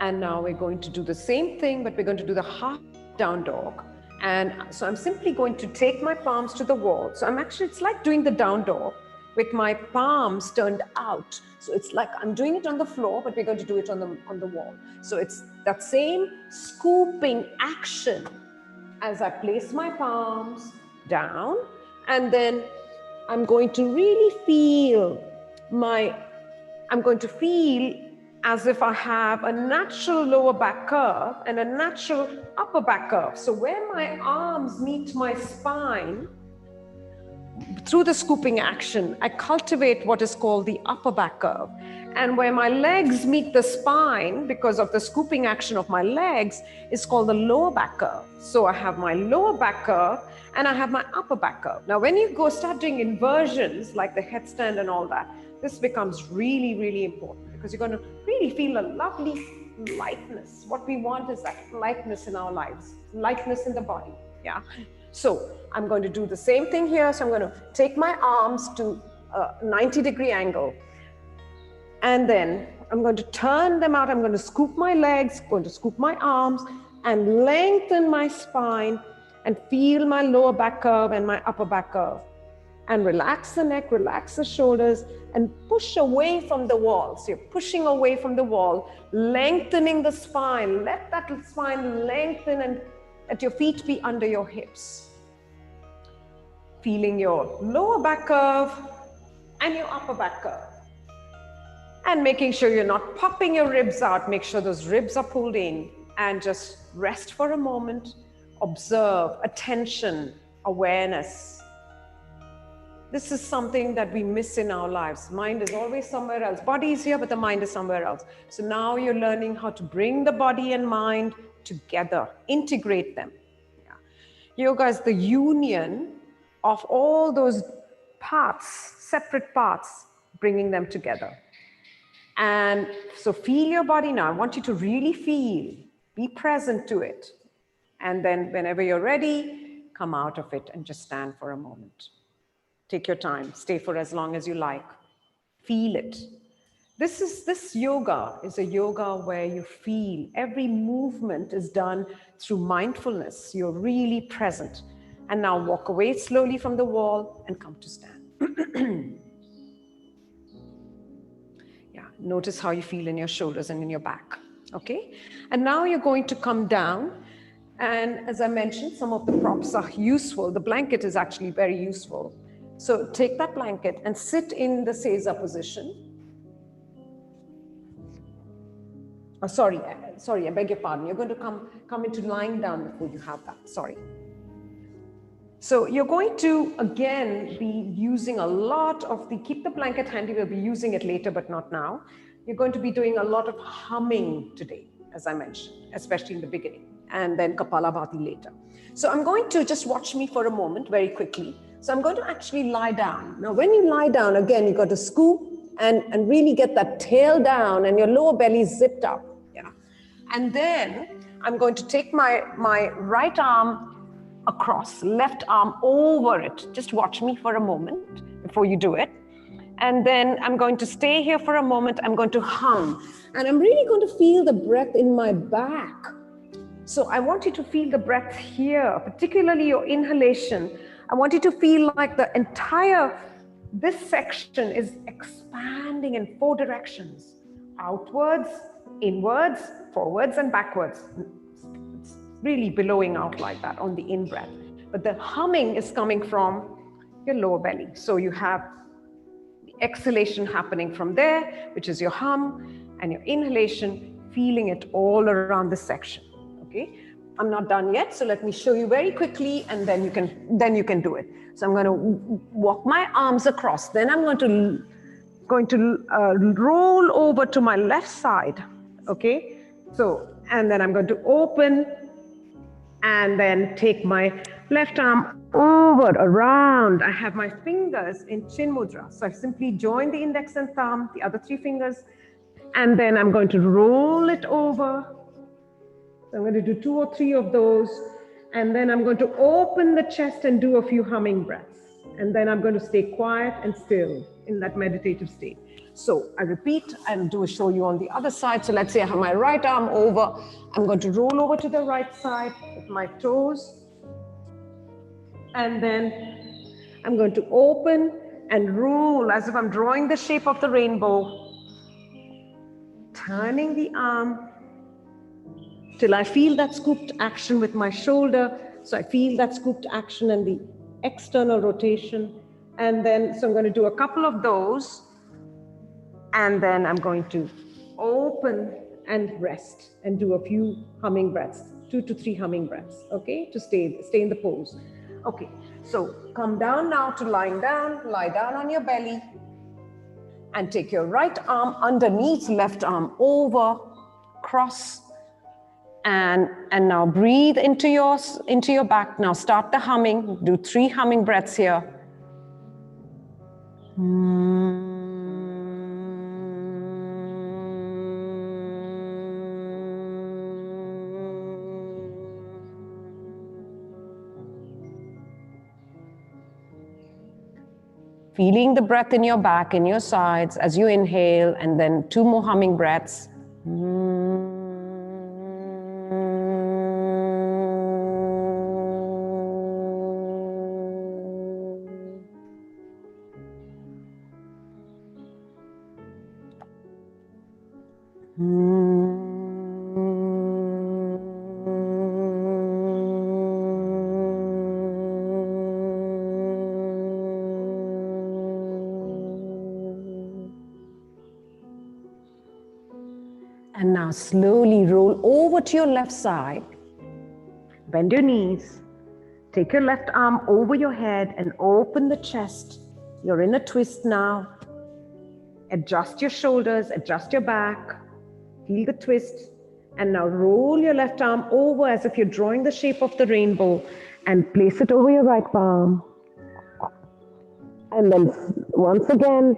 And now we're going to do the same thing, but we're going to do the half down dog. And so I'm simply going to take my palms to the wall. So it's like doing the down dog with my palms turned out. So it's like I'm doing it on the floor, but we're going to do it on the wall. So it's that same scooping action as I place my palms down, and then I'm going to really feel as if I have a natural lower back curve and a natural upper back curve. So where my arms meet my spine, through the scooping action, I cultivate what is called the upper back curve. And where my legs meet the spine, because of the scooping action of my legs, is called the lower back curve. So I have my lower back curve and I have my upper back curve. Now, when you start doing inversions, like the headstand and all that, this becomes really, really important, because you're going to really feel a lovely lightness. What we want is that lightness in our lives, lightness in the body. Yeah. So I'm going to do the same thing here. So I'm going to take my arms to a 90-degree angle. And then I'm going to turn them out. I'm going to scoop my legs, going to scoop my arms, and lengthen my spine and feel my lower back curve and my upper back curve. And relax the neck, relax the shoulders, and push away from the wall. So you're pushing away from the wall, lengthening the spine. Let that spine lengthen and let your feet be under your hips. Feeling your lower back curve and your upper back curve. And making sure you're not popping your ribs out. Make sure those ribs are pulled in, and just rest for a moment. Observe, attention, awareness. This is something that we miss in our lives. Mind is always somewhere else. Body is here, but the mind is somewhere else. So now you're learning how to bring the body and mind together, integrate them. Yeah. Yoga is the union of all those parts, separate parts, bringing them together. And so feel your body now. I want you to really feel, be present to it. And then whenever you're ready, come out of it and just stand for a moment. Take your time, stay for as long as you like. Feel it. This yoga is a yoga where you feel every movement is done through mindfulness. You're really present. And now walk away slowly from the wall and come to stand. Yeah, notice how you feel in your shoulders and in your back. Okay? And now you're going to come down. And as I mentioned, some of the props are useful. The blanket is actually very useful. So take that blanket and sit in the Seiza position. Sorry, I beg your pardon. You're going to come into lying down before you have that. Sorry. So you're going to, again, be using a lot of keep the blanket handy. We'll be using it later, but not now. You're going to be doing a lot of humming today, as I mentioned, especially in the beginning, and then Kapalabhati later. So I'm going to just watch me for a moment very quickly. So I'm going to actually lie down. Now, when you lie down, again, you've got to scoop and really get that tail down and your lower belly zipped up. Yeah. And then I'm going to take my right arm across, left arm over it. Just watch me for a moment before you do it. And then I'm going to stay here for a moment. I'm going to hum. And I'm really going to feel the breath in my back. So I want you to feel the breath here, particularly your inhalation. I want you to feel like the entire, this section is expanding in 4 directions. Outwards, inwards, forwards, and backwards. It's really billowing out like that on the in-breath. But the humming is coming from your lower belly. So you have the exhalation happening from there, which is your hum, and your inhalation, feeling it all around this section. Okay, I'm not done yet, so let me show you very quickly, and then you can do it. So I'm going to walk my arms across. Then I'm going to roll over to my left side. Okay, so and then I'm going to open, and then take my left arm over, around. I have my fingers in chin mudra. So I simply join the index and thumb, the other 3 fingers, and then I'm going to roll it over. So I'm going to do 2 or 3 of those, and then I'm going to open the chest and do a few humming breaths. And then I'm going to stay quiet and still in that meditative state. So I repeat and show you on the other side. So let's say I have my right arm over. I'm going to roll over to the right side with my toes. And then I'm going to open and roll as if I'm drawing the shape of the rainbow, turning the arm till I feel that scooped action with my shoulder. So I feel that scooped action and the external rotation. And then, so I'm going to do a couple of those. And then I'm going to open and rest and do a few humming breaths, 2 to 3 humming breaths, okay, to stay in the pose. Okay, so come down now to lying down, lie down on your belly, and take your right arm underneath, left arm over, cross, and now breathe into your back. Now start the humming, do 3 humming breaths here. Feeling the breath in your back, in your sides as you inhale, and then 2 more humming breaths. And now slowly roll over to your left side. Bend your knees. Take your left arm over your head and open the chest. You're in a twist now. Adjust your shoulders, adjust your back. Feel the twist. And now roll your left arm over as if you're drawing the shape of the rainbow and place it over your right palm. And then once again,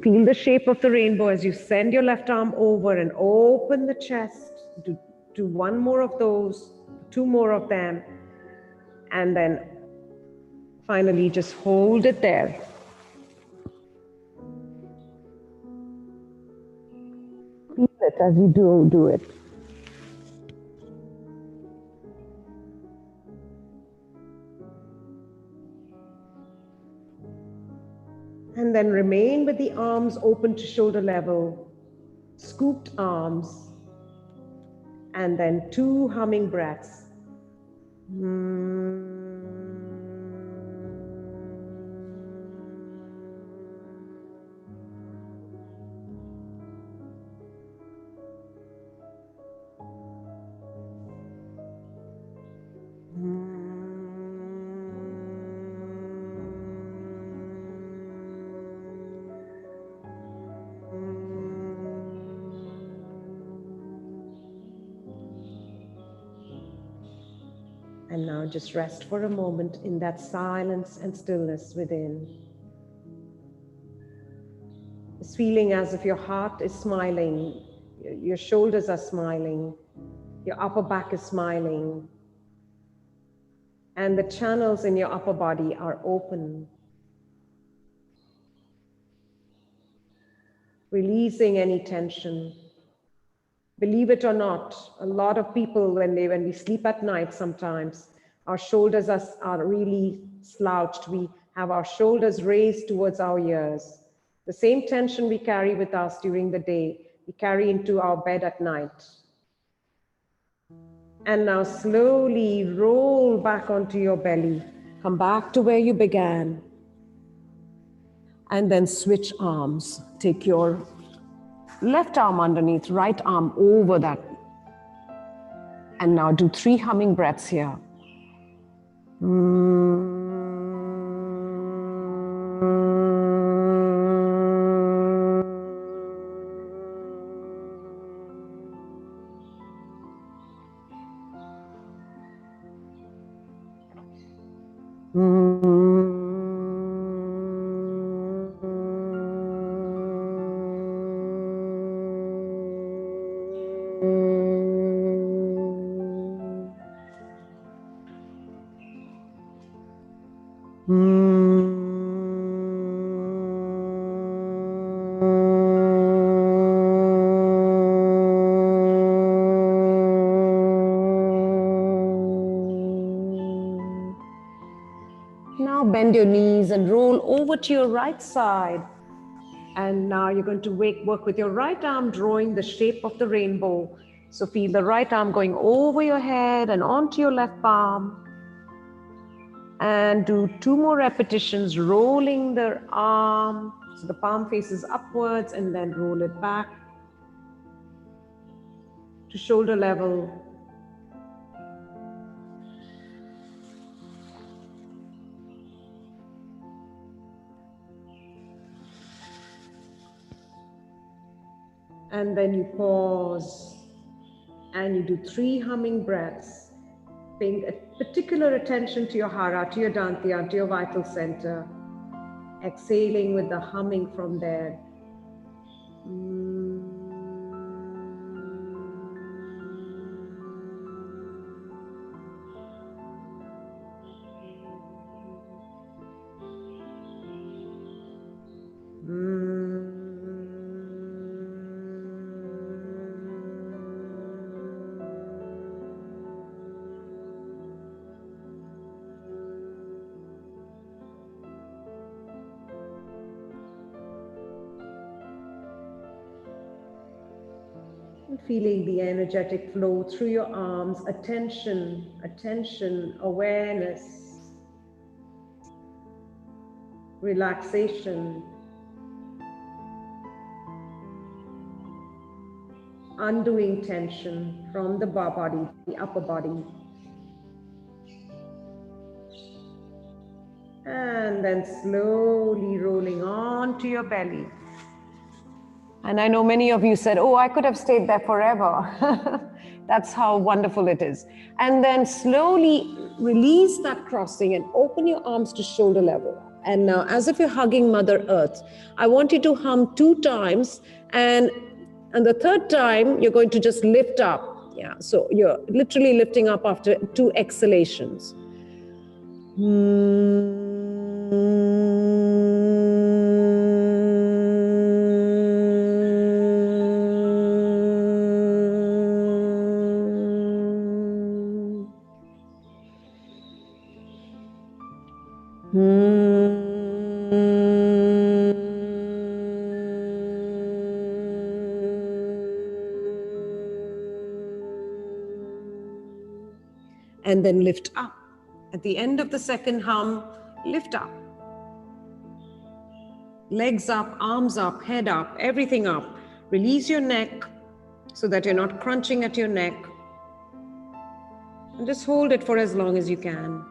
feel the shape of the rainbow as you send your left arm over and open the chest. Do 1 more of those, 2 more of them. And then finally just hold it there. Feel it as you do it. And then remain with the arms open to shoulder level, scooped arms, and then 2 humming breaths. And now just rest for a moment in that silence and stillness within. It's feeling as if your heart is smiling, your shoulders are smiling, your upper back is smiling, and the channels in your upper body are open. Releasing any tension. Believe it or not, a lot of people, when we sleep at night sometimes, our shoulders are really slouched. We have our shoulders raised towards our ears. The same tension we carry with us during the day, we carry into our bed at night. And now slowly roll back onto your belly. Come back to where you began. And then switch arms. Take your left arm underneath, right arm over that. And now do 3 humming breaths here. Now bend your knees and roll over to your right side. And now you're going to work with your right arm, drawing the shape of the rainbow. So feel the right arm going over your head and onto your left palm. And do 2 more repetitions, rolling the arm. So the palm faces upwards and then roll it back to shoulder level. And then you pause and you do 3 humming breaths, paying a particular attention to your hara, to your dantiya, to your vital center. Exhaling with the humming from there. And feeling the energetic flow through your arms, attention, awareness, relaxation, undoing tension from the body, the upper body. And then slowly rolling onto your belly. And I know many of you said, oh, I could have stayed there forever. That's how wonderful it is. And then slowly release that crossing and open your arms to shoulder level. And now, as if you're hugging Mother Earth, I want you to hum 2 times. And the 3rd time, you're going to just lift up. Yeah, so you're literally lifting up after 2 exhalations. And then lift up. At the end of the 2nd hum, lift up. Legs up, arms up, head up, everything up. Release your neck so that you're not crunching at your neck. And just hold it for as long as you can.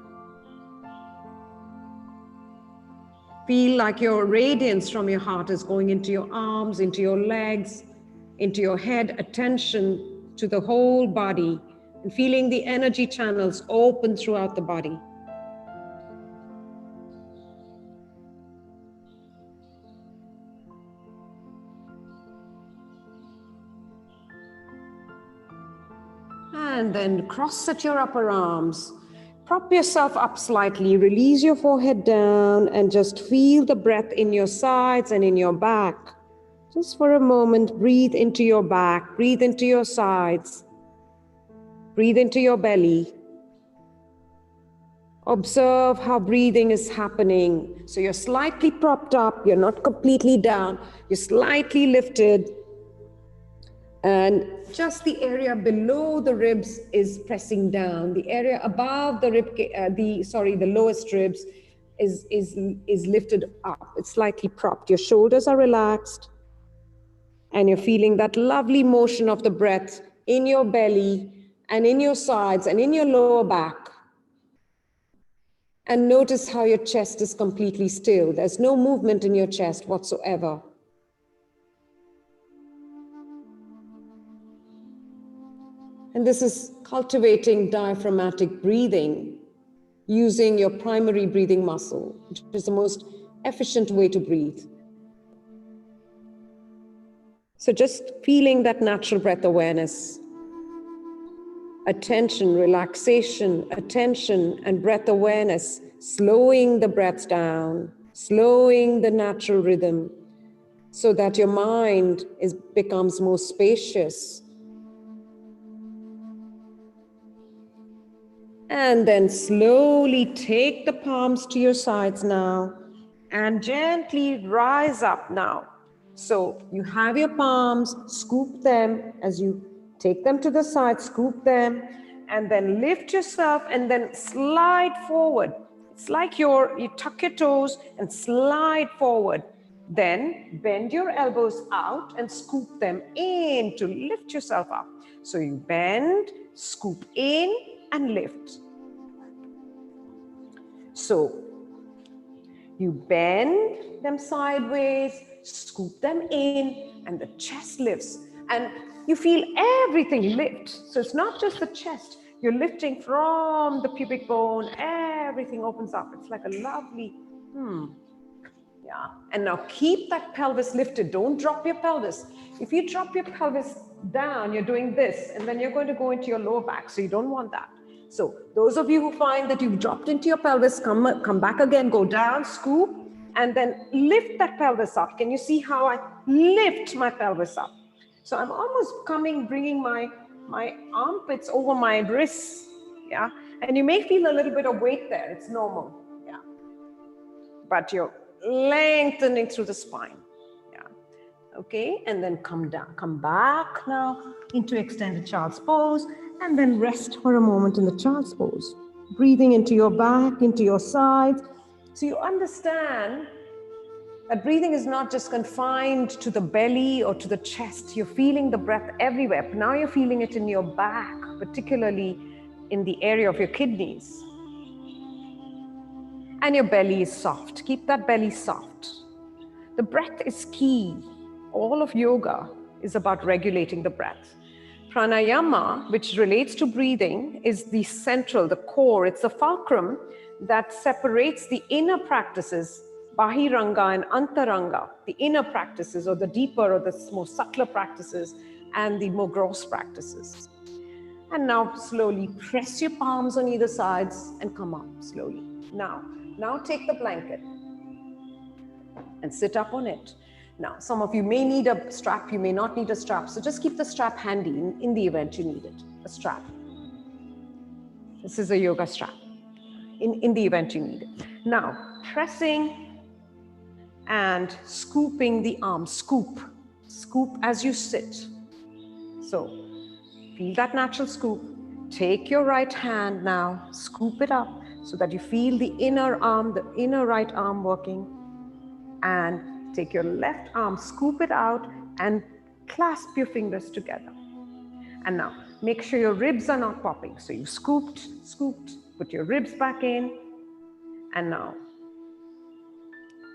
Feel like your radiance from your heart is going into your arms, into your legs, into your head, attention to the whole body. and feeling the energy channels open throughout the body. And then cross at your upper arms. Prop yourself up slightly, release your forehead down, and just feel the breath in your sides and in your back. Just for a moment, breathe into your back, breathe into your sides, breathe into your belly. Observe how breathing is happening. So you're slightly propped up, you're not completely down, you're slightly lifted. And just the area below the ribs is pressing down. The area above the rib, the lowest ribs is lifted up. It's slightly propped. Your shoulders are relaxed. And you're feeling that lovely motion of the breath in your belly and in your sides and in your lower back. And notice how your chest is completely still. There's no movement in your chest whatsoever. And this is cultivating diaphragmatic breathing using your primary breathing muscle, which is the most efficient way to breathe. So just feeling that natural breath awareness, attention, relaxation, attention, and breath awareness, slowing the breath down, slowing the natural rhythm so that your mind becomes more spacious. And then slowly take the palms to your sides now and gently rise up now. So you have your palms, scoop them as you take them to the side, scoop them, and then lift yourself and then slide forward. It's like you tuck your toes and slide forward. Then bend your elbows out and scoop them in to lift yourself up. So you bend, scoop in, and lift. So you bend them sideways, scoop them in, and the chest lifts. And you feel everything lift. So it's not just the chest. You're lifting from the pubic bone. Everything opens up. It's like a lovely, yeah. And now keep that pelvis lifted. Don't drop your pelvis. If you drop your pelvis down, you're doing this, and then you're going to go into your lower back. So you don't want that. So those of you who find that you've dropped into your pelvis, come back again, go down, scoop, and then lift that pelvis up. Can you see how I lift my pelvis up? So I'm almost bringing my armpits over my wrists, yeah? And you may feel a little bit of weight there. It's normal, yeah? But you're lengthening through the spine, yeah? Okay, and then come down, come back now into extended child's pose, and then rest for a moment in the child's pose. Breathing into your back, into your sides. So you understand that breathing is not just confined to the belly or to the chest. You're feeling the breath everywhere. But now you're feeling it in your back, particularly in the area of your kidneys. And your belly is soft. Keep that belly soft. The breath is key. All of yoga is about regulating the breath. Pranayama, which relates to breathing, is the central, the core. It's the fulcrum that separates the inner practices, Bahiranga and Antaranga, the inner practices or the deeper or the more subtler practices and the more gross practices. And now slowly press your palms on either sides and come up slowly. Now take the blanket and sit up on it. Now, some of you may need a strap, you may not need a strap. So just keep the strap handy in the event you need it, a strap. This is a yoga strap in the event you need it. Now, pressing and scooping the arms. Scoop as you sit. So feel that natural scoop. Take your right hand now, scoop it up so that you feel the inner arm, the inner right arm working. And take your left arm, scoop it out and clasp your fingers together. And now make sure your ribs are not popping. So you scooped, put your ribs back in. And now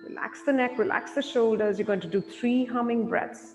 relax the neck, relax the shoulders. You're going to do 3 humming breaths.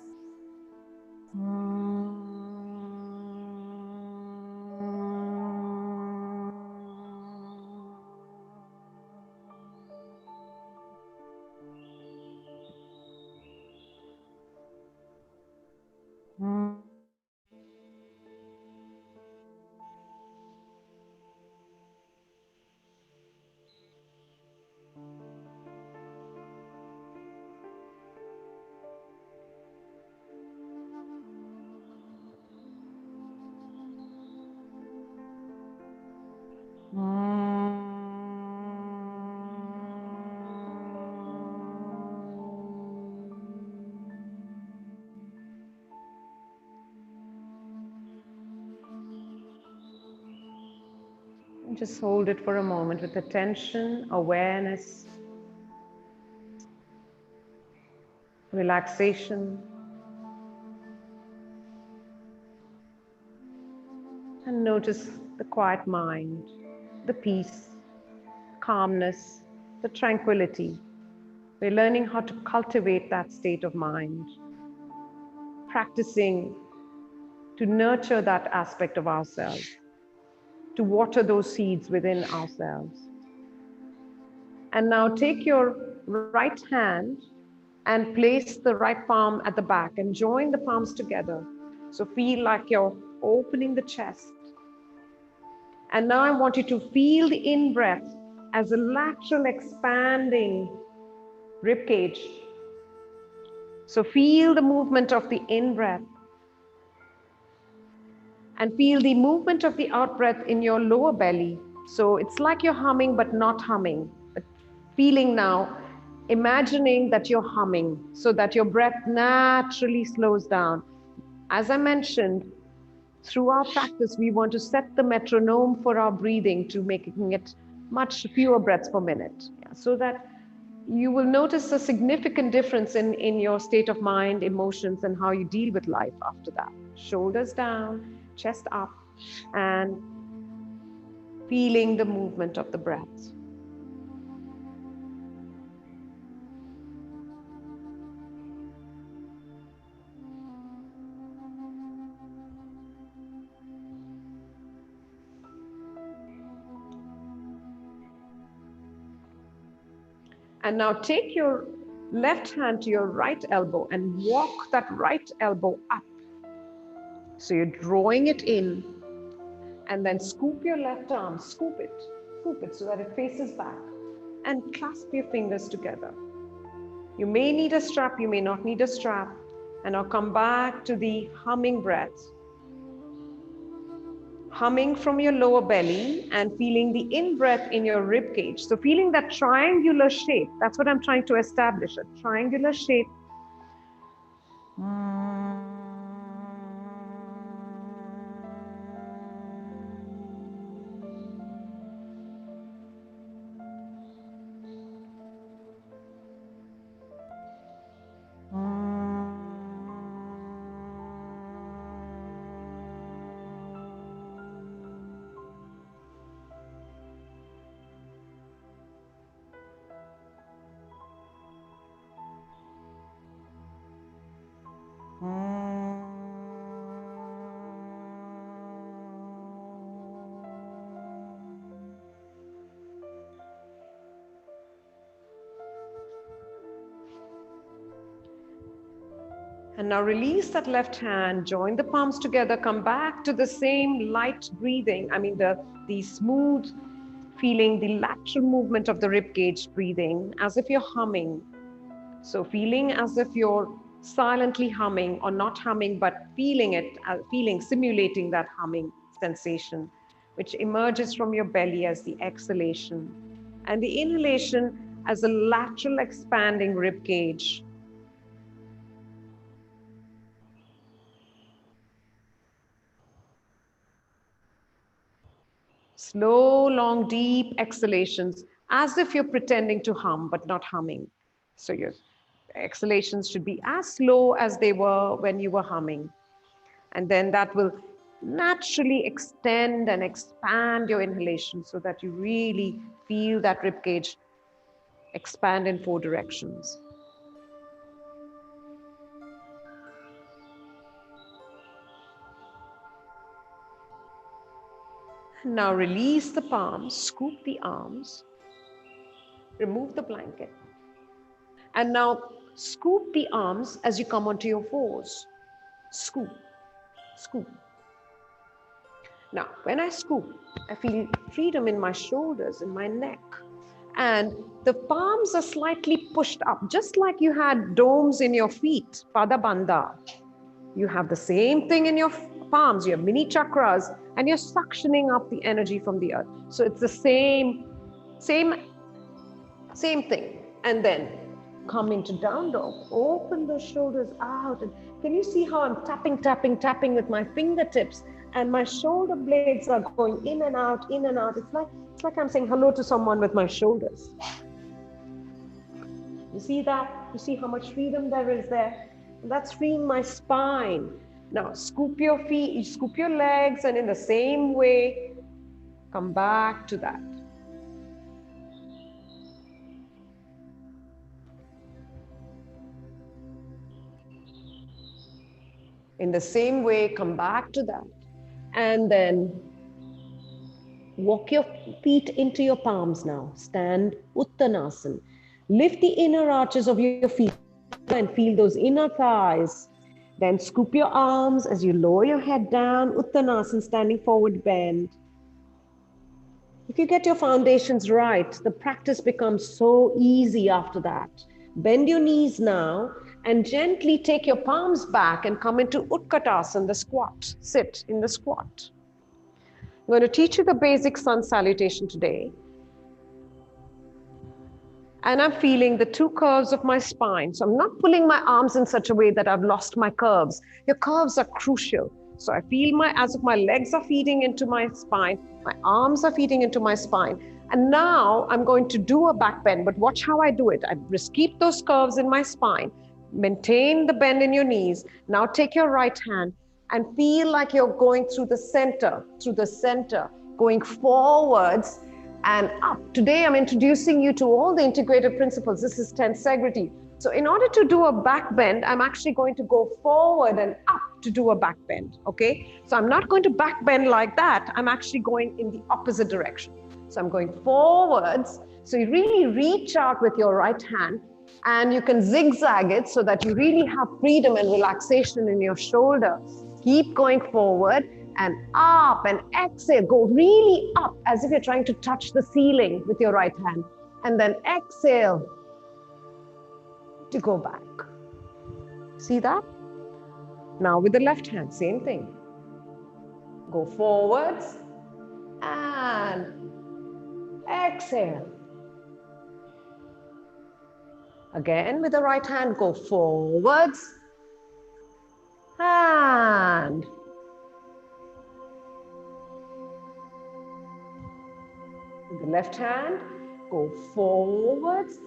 Just hold it for a moment with attention, awareness, relaxation, and notice the quiet mind, the peace, calmness, the tranquility. We're learning how to cultivate that state of mind, practicing to nurture that aspect of ourselves, to water those seeds within ourselves. And now take your right hand and place the right palm at the back and join the palms together. So feel like you're opening the chest. And now I want you to feel the in-breath as a lateral expanding rib cage. So feel the movement of the in-breath and feel the movement of the out-breath in your lower belly. So it's like you're humming, but not humming. But feeling now, imagining that you're humming so that your breath naturally slows down. As I mentioned, through our practice, we want to set the metronome for our breathing to making it much fewer breaths per minute. Yeah, so that you will notice a significant difference in your state of mind, emotions, and how you deal with life after that. Shoulders down, chest up, and feeling the movement of the breath. And now take your left hand to your right elbow and walk that right elbow up. So you're drawing it in, and then scoop your left arm, scoop it so that it faces back, and clasp your fingers together. You may need a strap, you may not need a strap. And now come back to the humming breath. Humming from your lower belly and feeling the in-breath in your rib cage. So feeling that triangular shape, that's what I'm trying to establish, a triangular shape. And now release that left hand, join the palms together, come back to the same light breathing. I mean, the smooth feeling, the lateral movement of the rib cage breathing, as if you're humming. So feeling as if you're silently humming, or not humming, but feeling it, simulating that humming sensation, which emerges from your belly as the exhalation. And the inhalation as a lateral expanding rib cage. Slow, long, deep exhalations, as if you're pretending to hum, but not humming. So your exhalations should be as slow as they were when you were humming. And then that will naturally extend and expand your inhalation so that you really feel that ribcage expand in 4 directions. Now release the palms, scoop the arms, remove the blanket. And now scoop the arms as you come onto your fours. Scoop, scoop. Now, when I scoop, I feel freedom in my shoulders, in my neck. And the palms are slightly pushed up, just like you had domes in your feet, Pada Bandha. You have the same thing in your palms, you have mini chakras, and you're suctioning up the energy from the earth. So it's the same thing. And then come into down dog, open the shoulders out. And can you see how I'm tapping with my fingertips and my shoulder blades are going in and out, in and out. It's like I'm saying hello to someone with my shoulders. You see that? You see how much freedom there is there? That's freeing my spine. Now scoop your feet, you scoop your legs, and in the same way, come back to that. In the same way, come back to that. And then walk your feet into your palms now. Stand Uttanasana. Lift the inner arches of your feet and feel those inner thighs. Then scoop your arms as you lower your head down. Uttanasana, standing forward bend. If you get your foundations right, the practice becomes so easy after that. Bend your knees now and gently take your palms back and come into Utkatasana, the squat. Sit in the squat. I'm going to teach you the basic sun salutation today. And I'm feeling the two curves of my spine. So I'm not pulling my arms in such a way that I've lost my curves. Your curves are crucial. So I feel as if my legs are feeding into my spine, my arms are feeding into my spine. And now I'm going to do a back bend, but watch how I do it. I just keep those curves in my spine, maintain the bend in your knees. Now take your right hand and feel like you're going through the center, going forwards and up. Today I'm introducing you to all the integrated principles. This is tensegrity. So in order to do a back bend, I'm actually going to go forward and up to do a back bend, okay? So I'm not going to back bend like that. I'm actually going in the opposite direction. So I'm going forwards. So you really reach out with your right hand and you can zigzag it so that you really have freedom and relaxation in your shoulder. Keep going forward and up and exhale. Go really up as if you're trying to touch the ceiling with your right hand. And then exhale to go back. See that? Now with the left hand, same thing. Go forwards and exhale. Again with the right hand, go forwards and with the left hand, go forwards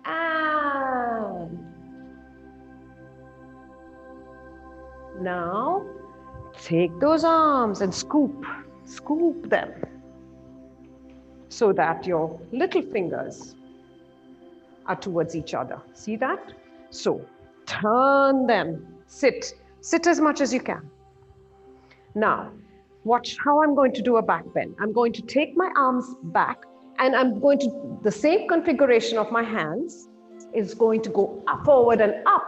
and now take those arms and scoop them so that your little fingers are towards each other. See that? So turn them, sit as much as you can. Now, watch how I'm going to do a back bend. I'm going to take my arms back and I'm going to, the same configuration of my hands is going to go up, forward and up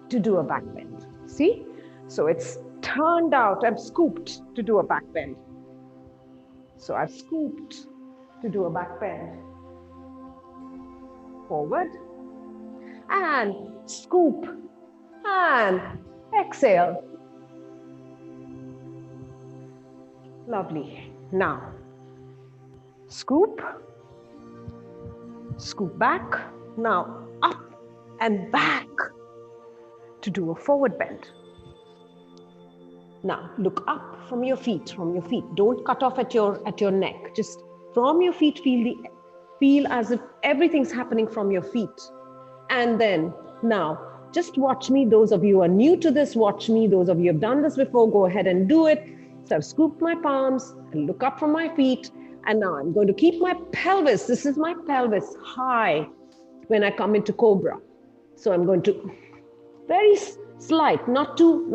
to do a back bend. See? So it's turned out, I'm scooped to do a back bend. So I've scooped to do a back bend. Forward and scoop and exhale. Lovely. Now, scoop back. Now up and back to do a forward bend. Now look up from your feet, Don't cut off at your neck. Just from your feet, feel as if everything's happening from your feet. And then now just watch me. Those of you who are new to this, watch me. Those of you who have done this before, go ahead and do it. So I've scooped my palms and look up from my feet. And now I'm going to keep my pelvis. This is my pelvis high when I come into cobra. So I'm going to very slight, not too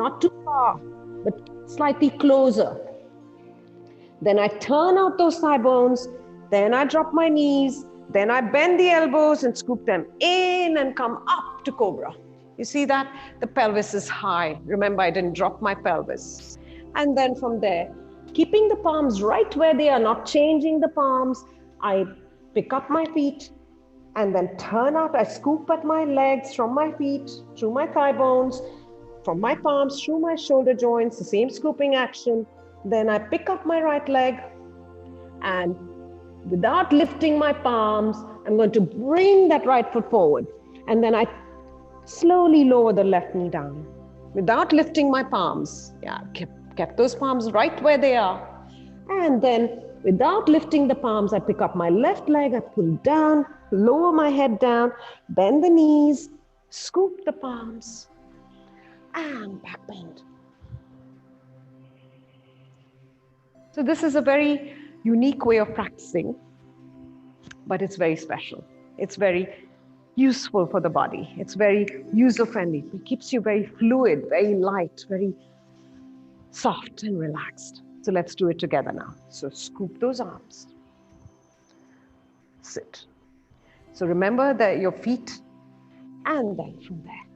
far, but slightly closer. Then I turn out those thigh bones. Then I drop my knees. Then I bend the elbows and scoop them in and come up to cobra. You see that? The pelvis is high. Remember, I didn't drop my pelvis. And then from there, keeping the palms right where they are, not changing the palms, I pick up my feet and then turn out. I scoop at my legs from my feet, through my thigh bones, from my palms, through my shoulder joints, the same scooping action. Then I pick up my right leg and without lifting my palms, I'm going to bring that right foot forward. And then I slowly lower the left knee down without lifting my palms. Yeah, Kept those palms right where they are. And then without lifting the palms, I pick up my left leg, I pull down, lower my head down, bend the knees, scoop the palms, and back bend. So this is a very unique way of practicing, but it's very special. It's very useful for the body. It's very user-friendly. It keeps you very fluid, very light, very soft and relaxed. So let's do it together now. So scoop those arms. Sit. So remember that your feet, and then from there,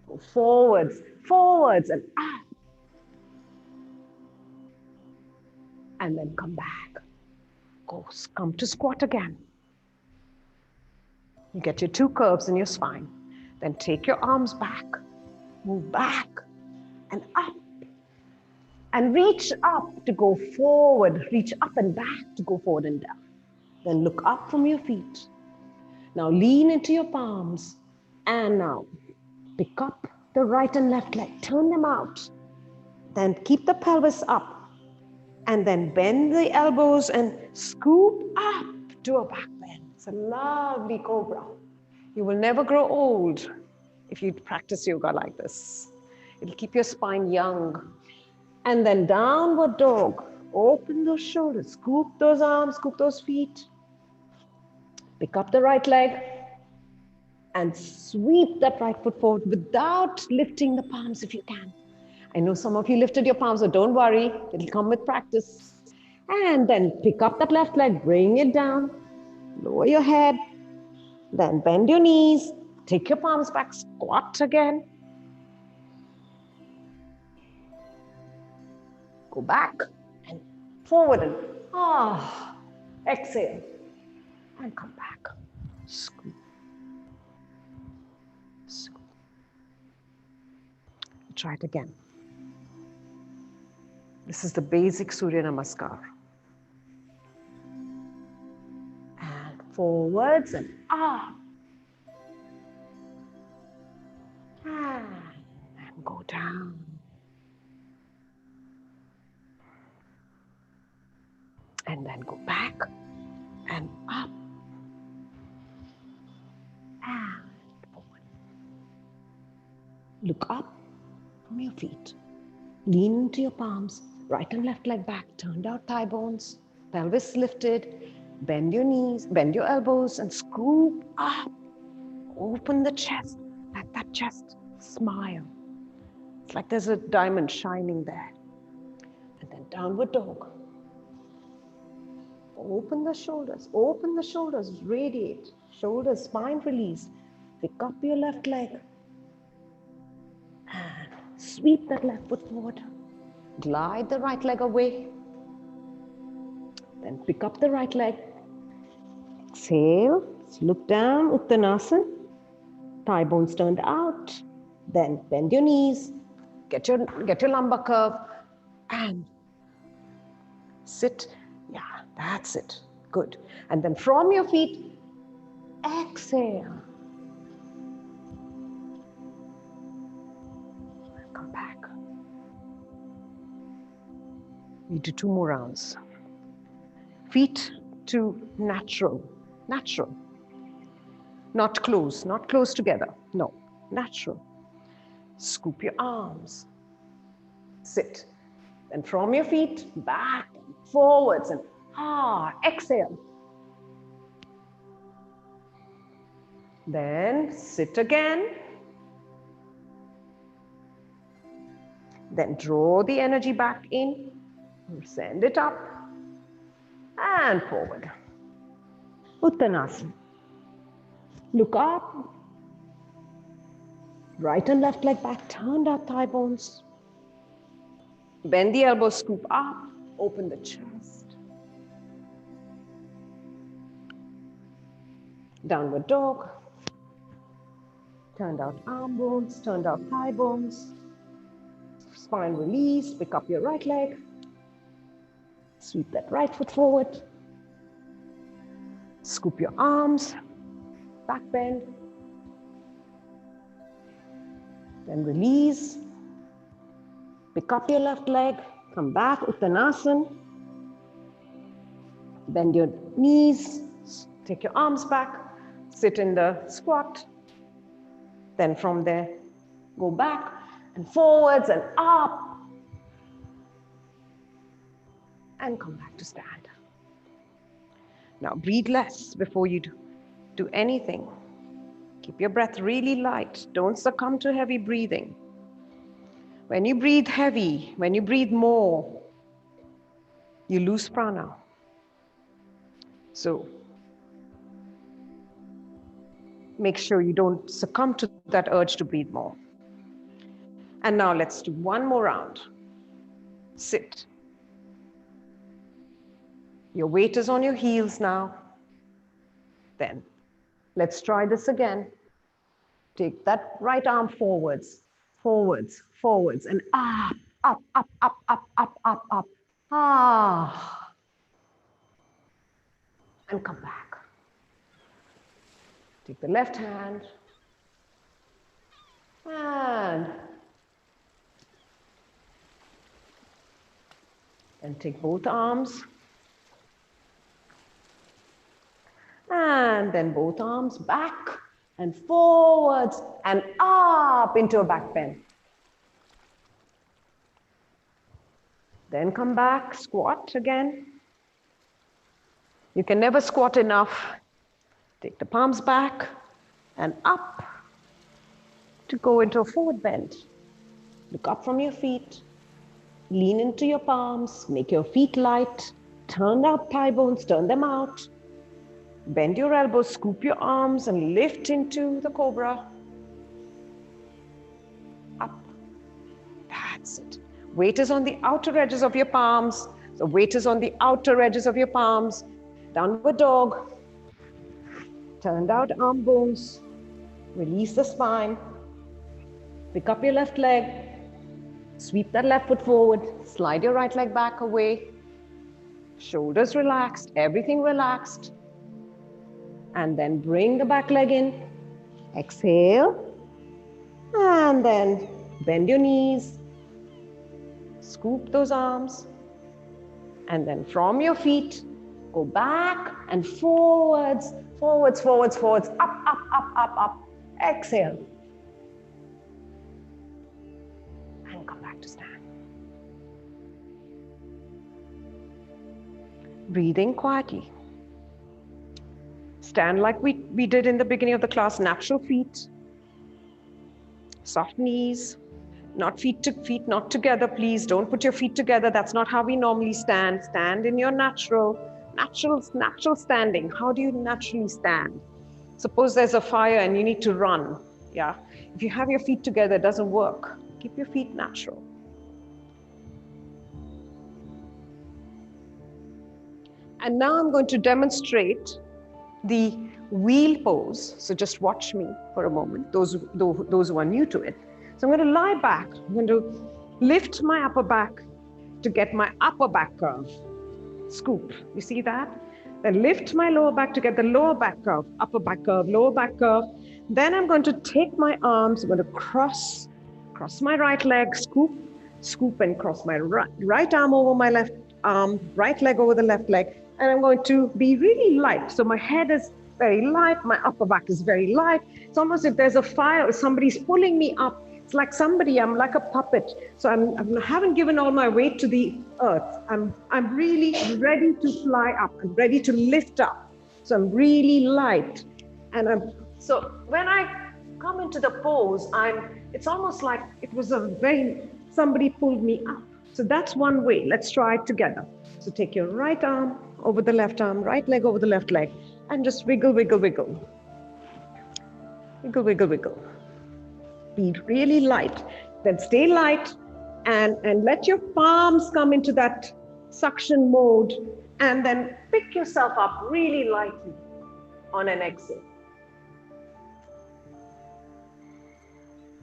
go forwards, forwards, and up. And then come back. Come to squat again. You get your two curves in your spine. Then take your arms back, move back and up. And reach up to go forward, reach up and back to go forward and down. Then look up from your feet. Now lean into your palms and now pick up the right and left leg, turn them out. Then keep the pelvis up and then bend the elbows and scoop up to a back bend. It's a lovely cobra. You will never grow old if you practice yoga like this. It'll keep your spine young. And then downward dog. Open those shoulders, scoop those arms, scoop those feet. Pick up the right leg and sweep that right foot forward without lifting the palms if you can. I know some of you lifted your palms, so don't worry, it'll come with practice. And then pick up that left leg, bring it down, lower your head, then bend your knees, take your palms back, squat again. Go back and forward and exhale and come back. Scoop. Scoop. Try it again. This is the basic Surya Namaskar. And forwards and up. And go down. And then go back and up and forward. Look up from your feet. Lean into your palms, right and left leg back, turned out thigh bones, pelvis lifted, bend your knees, bend your elbows and scoop up. Open the chest, let that chest smile. It's like there's a diamond shining there. And then downward dog. Open the shoulders, radiate. Shoulders, spine release. Pick up your left leg. And sweep that left foot forward. Glide the right leg away. Then pick up the right leg. Exhale. Look down, Uttanasana. Thigh bones turned out. Then bend your knees. Get your lumbar curve. And sit. Yeah, that's it. Good. And then from your feet, exhale. Come back. We do 2 more rounds. Feet to natural. Natural. Not close together. No, natural. Scoop your arms. Sit. Then from your feet, back, forwards, and exhale. Then sit again. Then draw the energy back in, send it up, and forward. Uttanasana. Look up. Right and left leg back, turned out thigh bones. Bend the elbows, scoop up, open the chest. Downward dog. Turned out arm bones, turned out thigh bones. Spine release, pick up your right leg. Sweep that right foot forward. Scoop your arms, back bend. Then release. Pick up your left leg, come back, Uttanasana. Bend your knees, take your arms back, sit in the squat. Then from there, go back and forwards and up. And come back to stand. Now breathe less before you do anything. Keep your breath really light. Don't succumb to heavy breathing. When you breathe heavy, when you breathe more, you lose prana. So make sure you don't succumb to that urge to breathe more. And now let's do one more round. Sit. Your weight is on your heels now. Then let's try this again. Take that right arm forwards, forwards, forwards, and up, up, up, up, up, up, up, up. Ah. And come back. Take the left hand. And take both arms. And then both arms back and forwards and up into a back bend. Then come back, squat again. You can never squat enough. Take the palms back and up to go into a forward bend. Look up from your feet. Lean into your palms. Make your feet light. Turn up thigh bones, turn them out. Bend your elbows, scoop your arms and lift into the cobra. Up. That's it. Weight is on the outer edges of your palms. So weight is on the outer edges of your palms. Downward dog. Turned out arm bones. Release the spine. Pick up your left leg. Sweep that left foot forward. Slide your right leg back away. Shoulders relaxed, everything relaxed. And then bring the back leg in. Exhale. And then bend your knees. Scoop those arms. And then from your feet, go back and forwards, forwards, forwards, forwards, up, up, up, up, up. Exhale. And come back to stand. Breathing quietly. Stand like we did in the beginning of the class, natural feet, soft knees, not feet to feet, not together, please. Don't put your feet together. That's not how we normally stand. Stand in your natural standing. How do you naturally stand? Suppose there's a fire and you need to run. Yeah. If you have your feet together, it doesn't work. Keep your feet natural. And now I'm going to demonstrate the wheel pose. So just watch me for a moment, those who are new to it. So I'm going to lie back. I'm going to lift my upper back to get my upper back curve. Scoop. You see that? Then lift my lower back to get the lower back curve, upper back curve, lower back curve. Then I'm going to take my arms, I'm going to cross my right leg, scoop, scoop and cross my right arm over my left arm, right leg over the left leg. And I'm going to be really light. So my head is very light, my upper back is very light. It's almost if there's a fire or somebody's pulling me up. It's like I'm like a puppet. So I haven't given all my weight to the earth. I'm really ready to fly up. I'm ready to lift up. So I'm really light. And so when I come into the pose, it's almost like it was somebody pulled me up. So that's one way. Let's try it together. So take your right arm over the left arm, right leg over the left leg, and just wiggle, wiggle, wiggle. Wiggle, wiggle, wiggle. Be really light. Then stay light and let your palms come into that suction mode, and then pick yourself up really lightly on an exhale.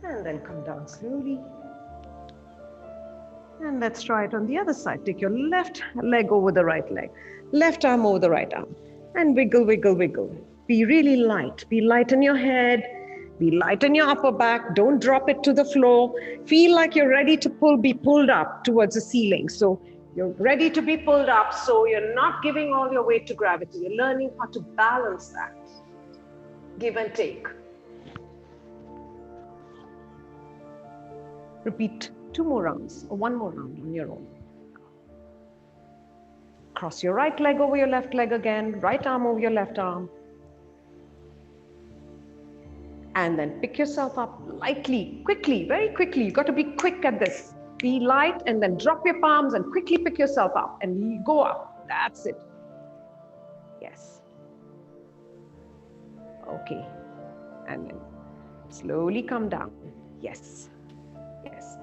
And then come down slowly. And let's try it on the other side. Take your left leg over the right leg, left arm over the right arm, and wiggle, wiggle, wiggle. Be really light. Be light in your head. Be light in your upper back. Don't drop it to the floor. Feel like you're ready to be pulled up towards the ceiling. So you're ready to be pulled up. So you're not giving all your weight to gravity. You're learning how to balance that. Give and take. Repeat 2 more rounds or 1 more round on your own. Cross your right leg over your left leg again. Right arm over your left arm. And then pick yourself up lightly, quickly, very quickly. You've got to be quick at this. Be light and then drop your palms and quickly pick yourself up and go up. That's it. Yes. Okay. And then slowly come down. Yes. Yes.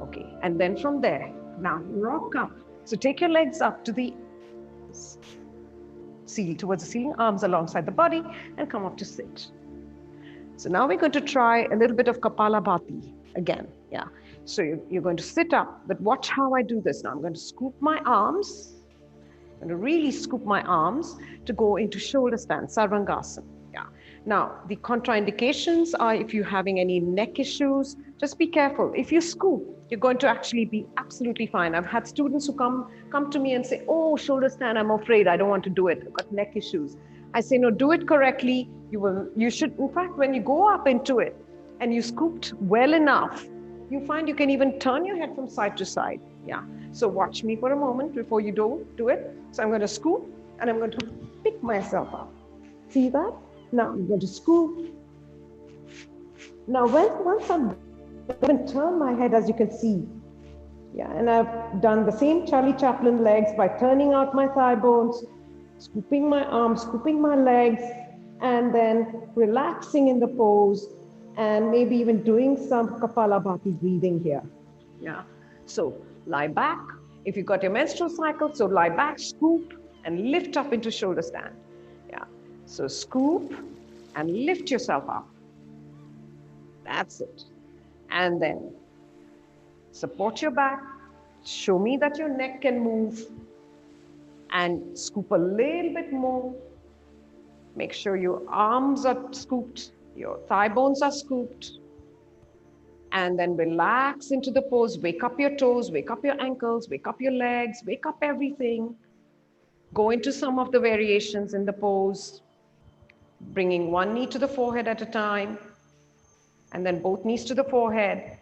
Okay. And then from there, now rock up. So take your legs up to the ceiling, towards the ceiling, arms alongside the body, and come up to sit. So now we're going to try a little bit of Kapalabhati again. Yeah. So you're going to sit up, but watch how I do this now. I'm going to scoop my arms. I'm going to really scoop my arms to go into shoulder stand, Sarvangasana. Yeah. Now, the contraindications are if you're having any neck issues, just be careful. If you scoop, you're going to actually be absolutely fine. I've had students who come to me and say, oh, shoulder stand, I'm afraid, I don't want to do it. I've got neck issues. I say, no, do it correctly. You should, in fact, when you go up into it and you scooped well enough, you find you can even turn your head from side to side. Yeah. So watch me for a moment before you do it. So I'm going to scoop and I'm going to pick myself up. See that? Now I'm going to scoop. Now once I'm going to turn my head, as you can see. Yeah. And I've done the same Charlie Chaplin legs by turning out my thigh bones, scooping my arms, scooping my legs, and then relaxing in the pose, and maybe even doing some Kapalabhati breathing here. Yeah. So lie back. If you've got your menstrual cycle, so lie back, scoop, and lift up into shoulder stand. Yeah. So scoop and lift yourself up. That's it. And then support your back. Show me that your neck can move. And scoop a little bit more. Make sure your arms are scooped, your thigh bones are scooped. And then relax into the pose. Wake up your toes, wake up your ankles, wake up your legs, wake up everything. Go into some of the variations in the pose, bringing one knee to the forehead at a time, and then both knees to the forehead.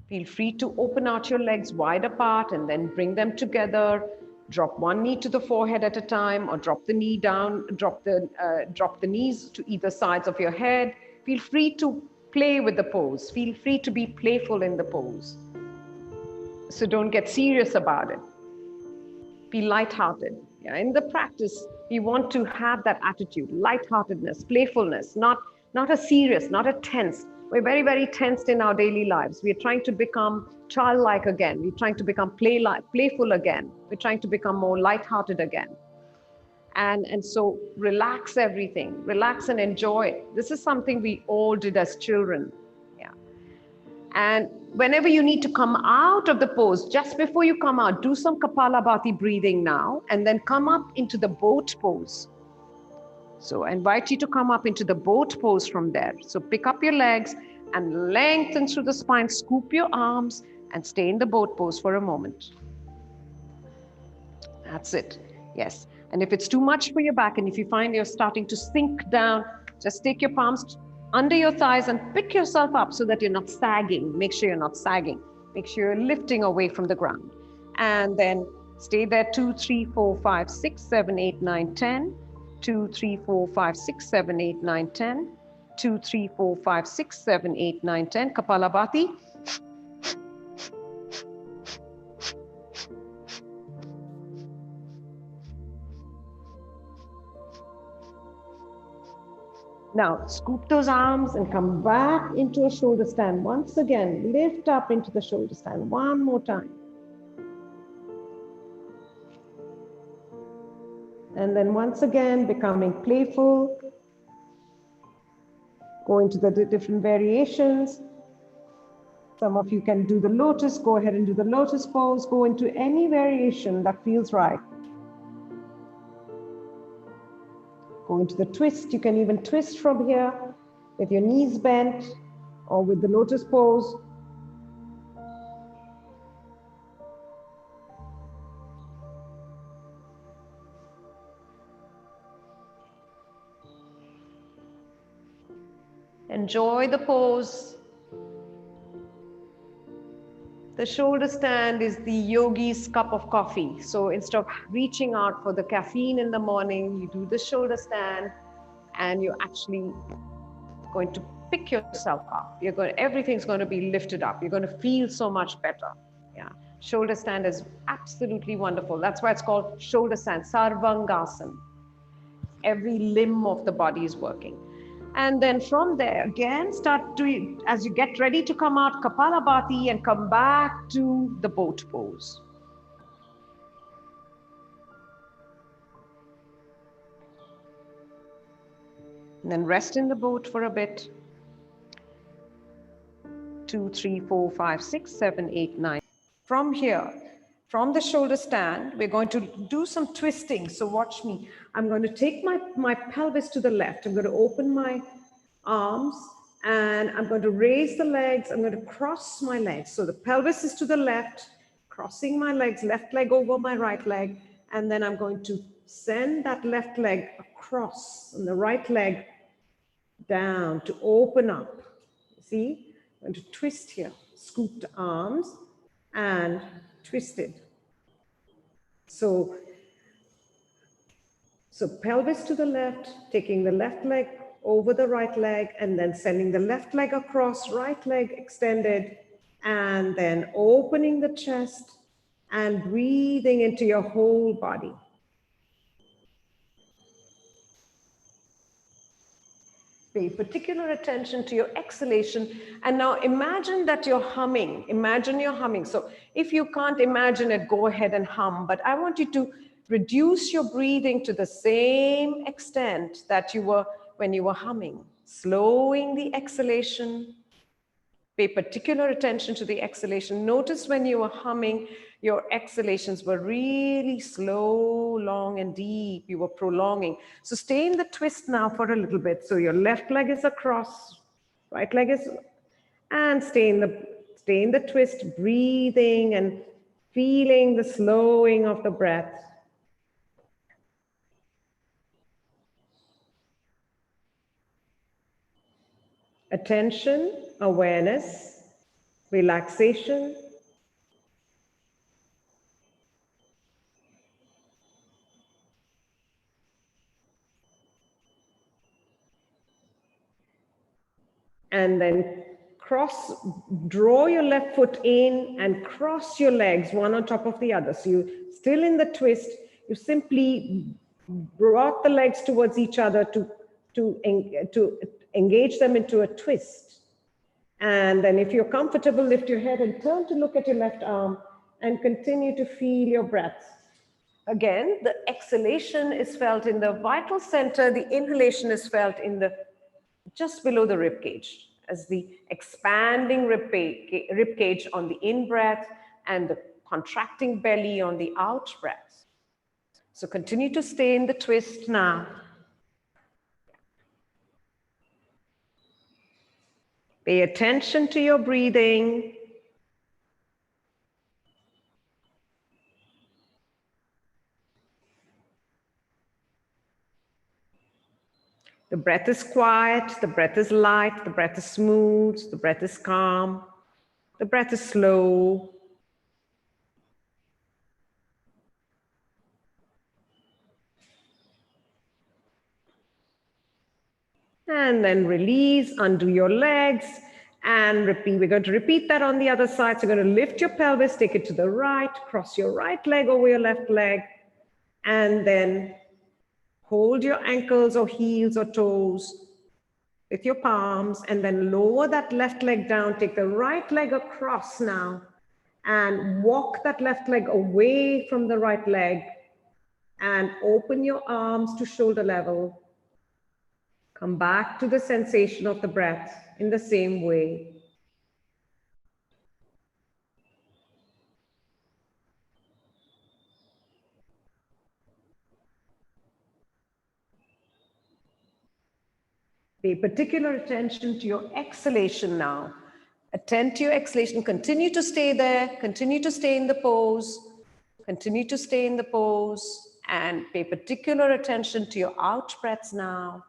Feel free to open out your legs wide apart and then bring them together. Drop one knee to the forehead at a time, or drop the knee down, drop the knees to either sides of your head. Feel free to play with the pose. Feel free to be playful in the pose. So don't get serious about it. Be lighthearted. Yeah, in the practice, we want to have that attitude, lightheartedness, playfulness, not a serious, not a tense. We're very, very tensed in our daily lives. We're trying to become childlike again. We're trying to become playful again. We're trying to become more lighthearted again. And so relax everything, relax and enjoy it. This is something we all did as children. Yeah. And whenever you need to come out of the pose, just before you come out, do some Kapalabhati breathing now, and then come up into the boat pose. So I invite you to come up into the boat pose from there. So pick up your legs and lengthen through the spine, scoop your arms, and stay in the boat pose for a moment. That's it. Yes. And if it's too much for your back, and if you find you're starting to sink down, just take your palms under your thighs and pick yourself up so that you're not sagging. Make sure you're not sagging. Make sure you're lifting away from the ground. And then stay there 2, 3, 4, 5, 6, 7, 8, 9, 10. 2, 3, 4, 5, 6, 7, 8, 9, 10. 2, 3, 4, 5, 6, 7, 8, 9, 10. Kapalabhati. Now, scoop those arms and come back into a shoulder stand. Once again, lift up into the shoulder stand. One more time. And then once again, becoming playful. Go into the different variations. Some of you can do the lotus. Go ahead and do the lotus pose. Go into any variation that feels right. Go into the twist. You can even twist from here with your knees bent or with the lotus pose. Enjoy the pose. The shoulder stand is the yogi's cup of coffee. So instead of reaching out for the caffeine in the morning, you do the shoulder stand and you're actually going to pick yourself up. Everything's going to be lifted up. You're going to feel so much better. Yeah. Shoulder stand is absolutely wonderful. That's why it's called shoulder stand, Sarvangasana. Every limb of the body is working. And then from there, again, start doing, as you get ready to come out, Kapalabhati, and come back to the boat pose. And then rest in the boat for a bit. 2, 3, 4, 5, 6, 7, 8, 9. From here, from the shoulder stand, we're going to do some twisting. So watch me. I'm going to take my pelvis to the left. I'm going to open my arms and I'm going to raise the legs. I'm going to cross my legs. So the pelvis is to the left, crossing my legs, left leg over my right leg. And then I'm going to send that left leg across and the right leg down to open up. See, I'm going to twist here, scooped arms and twisted. So pelvis to the left, taking the left leg over the right leg, and then sending the left leg across, right leg extended, and then opening the chest and breathing into your whole body. Pay particular attention to your exhalation. And now imagine that you're humming. Imagine you're humming. So if you can't imagine it, go ahead and hum. But I want you to reduce your breathing to the same extent that you were when you were humming. Slowing the exhalation. Pay particular attention to the exhalation. Notice when you were humming, your exhalations were really slow, long, and deep. You were prolonging. So stay in the twist now for a little bit. So your left leg is across, right leg is, and stay in the twist, breathing and feeling the slowing of the breath. Attention, awareness, relaxation. And then draw your left foot in and cross your legs one on top of the other. So you're still in the twist. You simply brought the legs towards each other to engage them into a twist. And then if you're comfortable, lift your head and turn to look at your left arm and continue to feel your breath. Again, the exhalation is felt in the vital center. The inhalation is felt in just below the rib cage, as the expanding rib cage on the in-breath and the contracting belly on the out-breath. So continue to stay in the twist now. Pay attention to your breathing. The breath is quiet, the breath is light, the breath is smooth, the breath is calm, the breath is slow. And then release, undo your legs and repeat. We're going to repeat that on the other side. So you're going to lift your pelvis, take it to the right, cross your right leg over your left leg, and then hold your ankles or heels or toes with your palms, and then lower that left leg down. Take the right leg across now and walk that left leg away from the right leg and open your arms to shoulder level. Come back to the sensation of the breath in the same way. Pay particular attention to your exhalation now. Attend to your exhalation. Continue to stay there. Continue to stay in the pose. Continue to stay in the pose and pay particular attention to your out breaths now.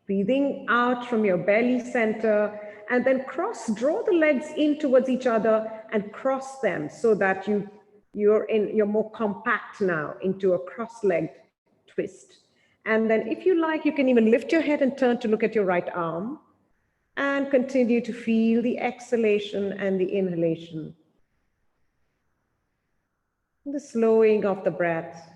Breathing out from your belly center and then draw the legs in towards each other and cross them so that you're more compact now into a cross-legged twist. And then if you like, you can even lift your head and turn to look at your right arm and continue to feel the exhalation and the inhalation. The slowing of the breath.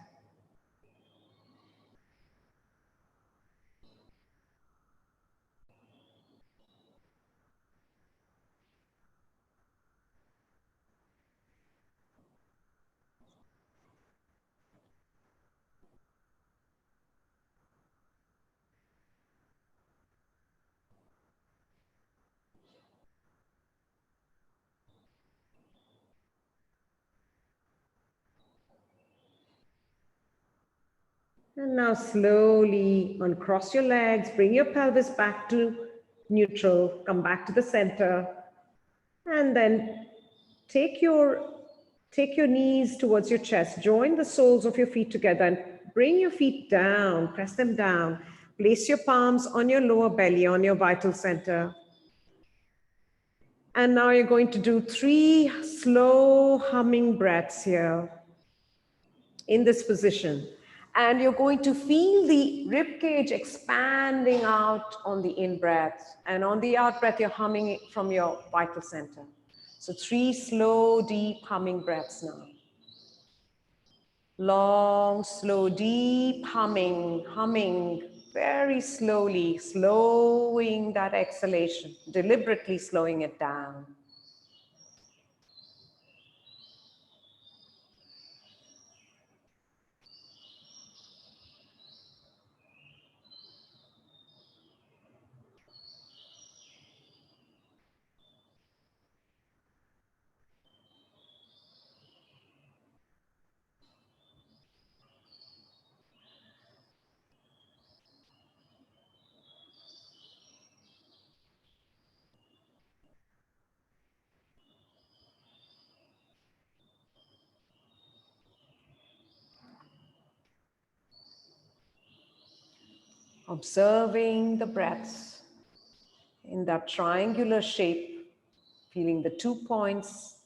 And now slowly uncross your legs, bring your pelvis back to neutral, come back to the center, and then take your knees towards your chest, join the soles of your feet together and bring your feet down, press them down, place your palms on your lower belly, on your vital center. And now you're going to do 3 slow humming breaths here in this position. And you're going to feel the rib cage expanding out on the in-breath. And on the out-breath, you're humming from your vital center. So 3 slow, deep humming breaths now. Long, slow, deep humming very slowly, slowing that exhalation, deliberately slowing it down. Observing the breaths in that triangular shape, feeling the 2 points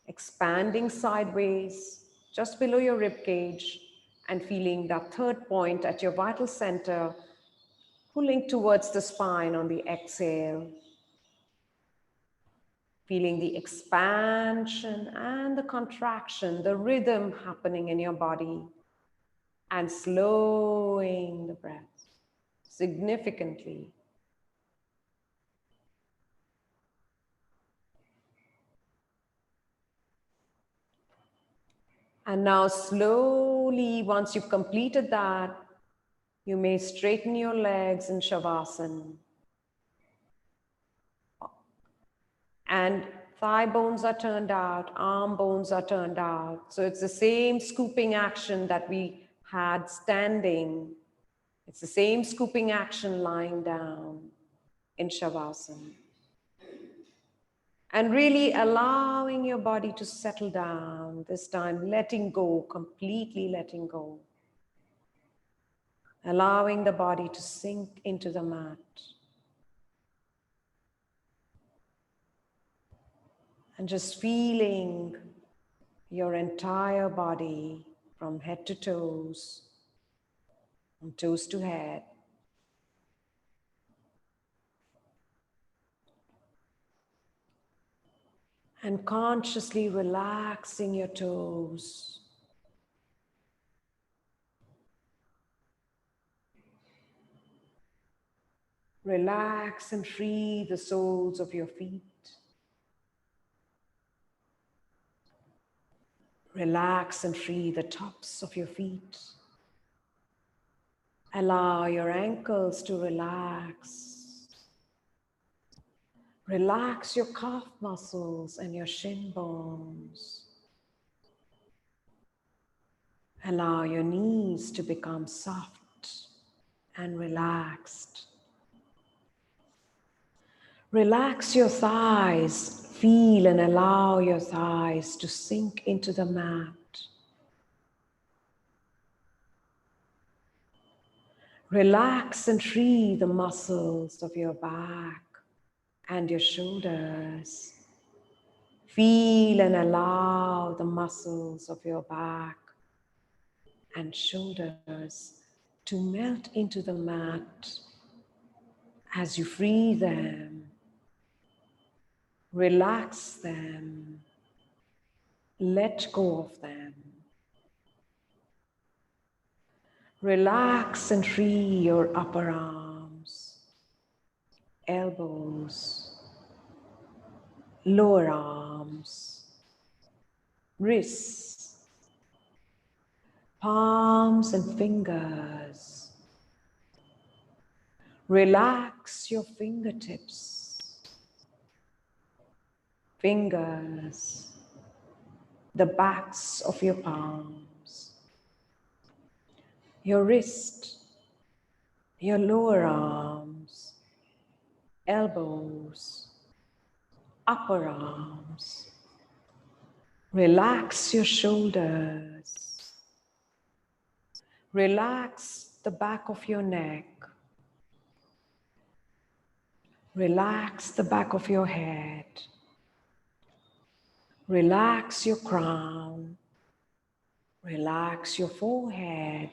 expanding sideways just below your rib cage and feeling that 3rd point at your vital center pulling towards the spine on the exhale. Feeling the expansion and the contraction, the rhythm happening in your body, and slowing the breath significantly. And now slowly, once you've completed that, you may straighten your legs in Shavasana. And thigh bones are turned out, arm bones are turned out. So it's the same scooping action that we had standing. It's the same scooping action lying down in Shavasana. And really allowing your body to settle down, this time letting go, completely letting go. Allowing the body to sink into the mat. And just feeling your entire body from head to toes, from toes to head. And consciously relaxing your toes. Relax and free the soles of your feet. Relax and free the tops of your feet. Allow your ankles to relax. Relax your calf muscles and your shin bones. Allow your knees to become soft and relaxed. Relax your thighs. Feel and allow your thighs to sink into the mat. Relax and free the muscles of your back and your shoulders. Feel and allow the muscles of your back and shoulders to melt into the mat as you free them. Relax them. Let go of them. Relax and free your upper arms, elbows, lower arms, wrists, palms and fingers. Relax your fingertips, fingers, the backs of your palms, your wrist, your lower arms, elbows, upper arms. Relax your shoulders. Relax the back of your neck. Relax the back of your head. Relax your crown. Relax your forehead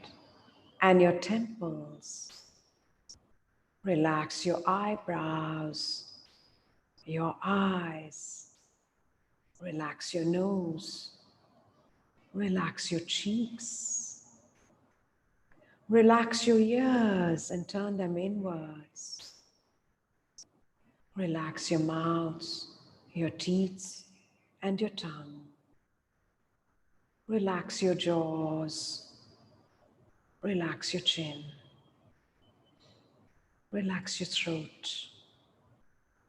and your temples. Relax your eyebrows, your eyes. Relax your nose. Relax your cheeks. Relax your ears and turn them inwards. Relax your mouth, your teeth, and your tongue. Relax your jaws. Relax your chin. Relax your throat,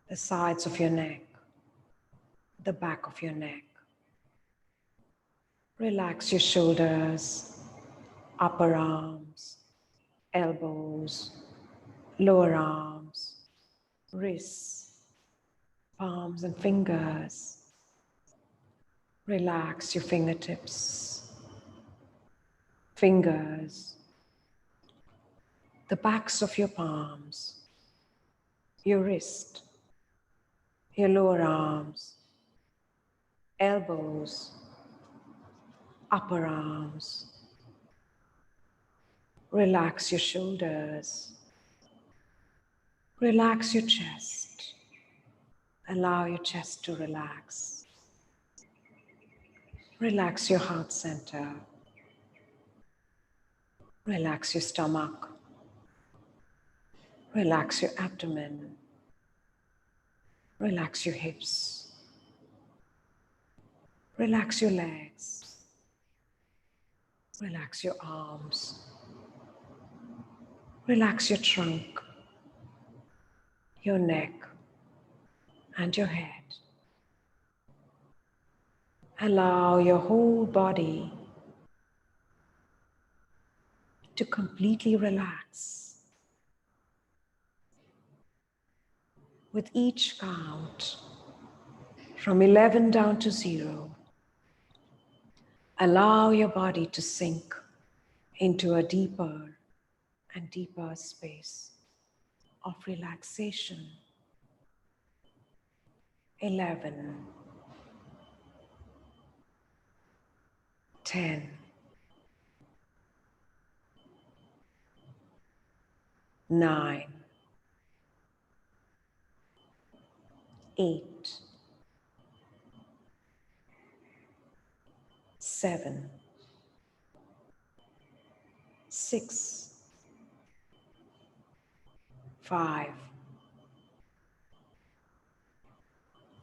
the sides of your neck, the back of your neck. Relax your shoulders, upper arms, elbows, lower arms, wrists, palms and fingers. Relax your fingertips, fingers, the backs of your palms, your wrist, your lower arms, elbows, upper arms. Relax your shoulders. Relax your chest. Allow your chest to relax. Relax your heart center. Relax your stomach. Relax your abdomen. Relax your hips. Relax your legs. Relax your arms. Relax your trunk, your neck, and your head. Allow your whole body to completely relax. With each count, from 11 down to 0, allow your body to sink into a deeper and deeper space of relaxation. 11, 10, 9, 8, 7, 6, 5,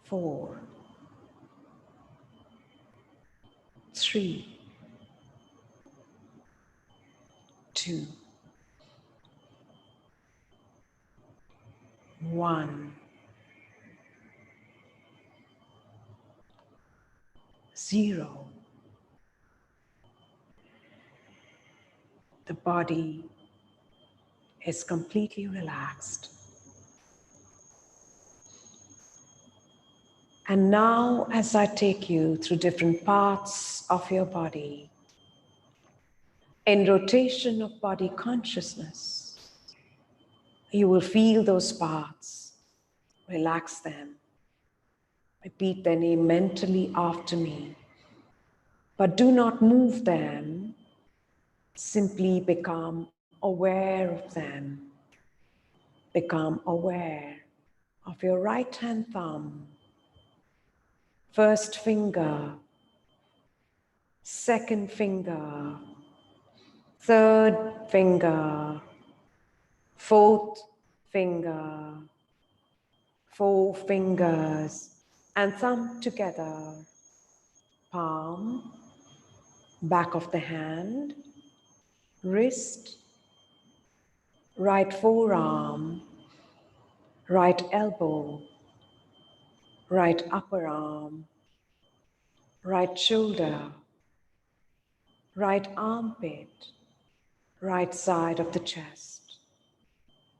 4, 3, 2, 1, 0. The body is completely relaxed. And now, as I take you through different parts of your body, in rotation of body consciousness, you will feel those parts, relax them, repeat their name mentally after me, but do not move them, simply become aware of them. Become aware of your right hand thumb, first finger, second finger, third finger, fourth finger, 4 fingers and thumb together, palm, back of the hand, wrist, right forearm, right elbow, right upper arm, right shoulder, right armpit, right side of the chest,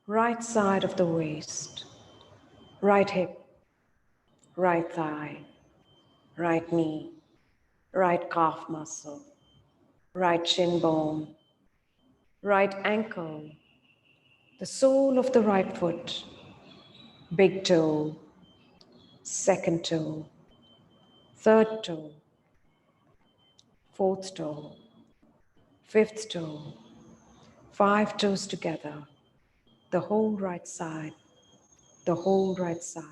right side of the waist, right hip, right thigh, right knee, right calf muscle, right shin bone, right ankle, the sole of the right foot, big toe, second toe, third toe, fourth toe, fifth toe, 5 toes together, the whole right side, the whole right side,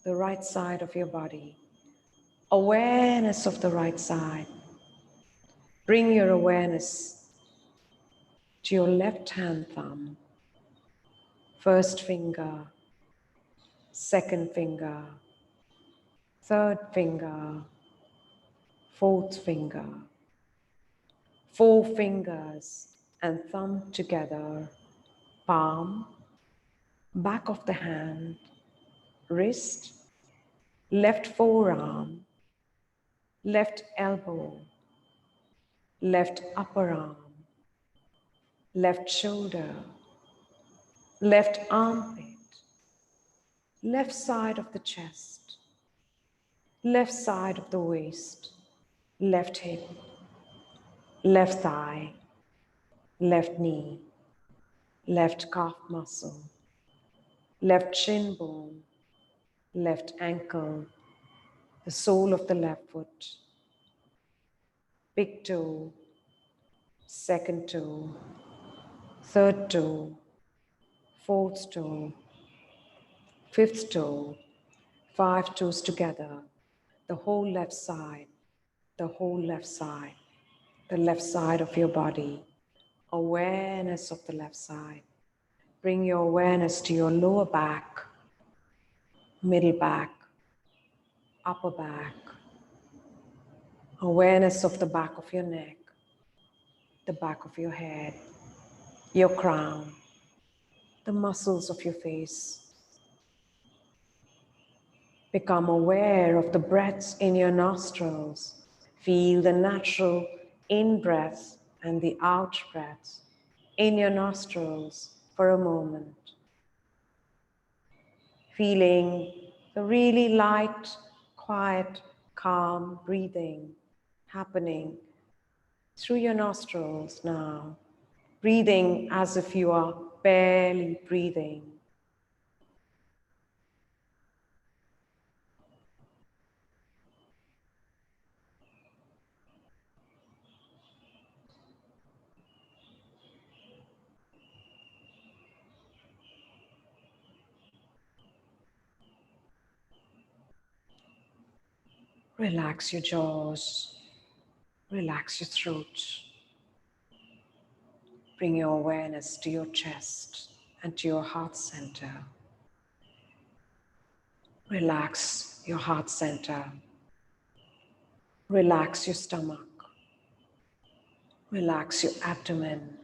the right side of your body. Awareness of the right side. Bring your awareness to your left hand thumb, first finger, second finger, third finger, fourth finger, 4 fingers and thumb together, palm, back of the hand, wrist, left forearm, left elbow, left upper arm, left shoulder, left armpit, left side of the chest, left side of the waist, left hip, left thigh, left knee, left calf muscle, left shin bone, left ankle, the sole of the left foot, big toe, second toe, third toe, fourth toe, fifth toe, 5 toes together, the whole left side, the whole left side, the left side of your body, awareness of the left side. Bring your awareness to your lower back, middle back, upper back, awareness of the back of your neck, the back of your head, your crown, the muscles of your face. Become aware of the breaths in your nostrils. Feel the natural in-breath and the out-breath in your nostrils for a moment. Feeling the really light, quiet, calm breathing happening through your nostrils now. Breathing as if you are barely breathing. Relax your jaws, relax your throat. Bring your awareness to your chest and to your heart center. Relax your heart center. Relax your stomach. Relax your abdomen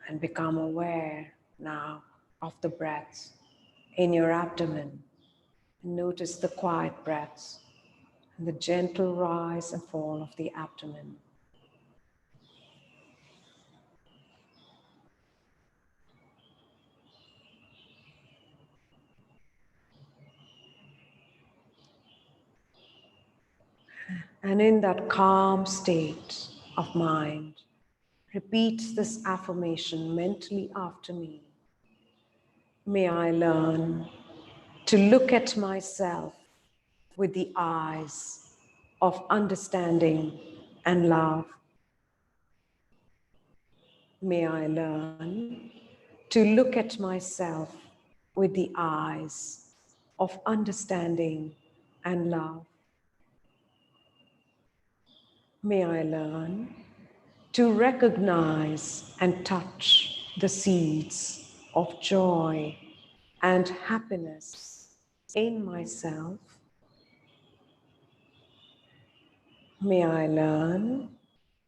and become aware now of the breaths in your abdomen. Notice the quiet breaths and the gentle rise and fall of the abdomen. And in that calm state of mind, repeat this affirmation mentally after me. May I learn to look at myself with the eyes of understanding and love. May I learn to look at myself with the eyes of understanding and love. May I learn to recognize and touch the seeds of joy and happiness in myself. May I learn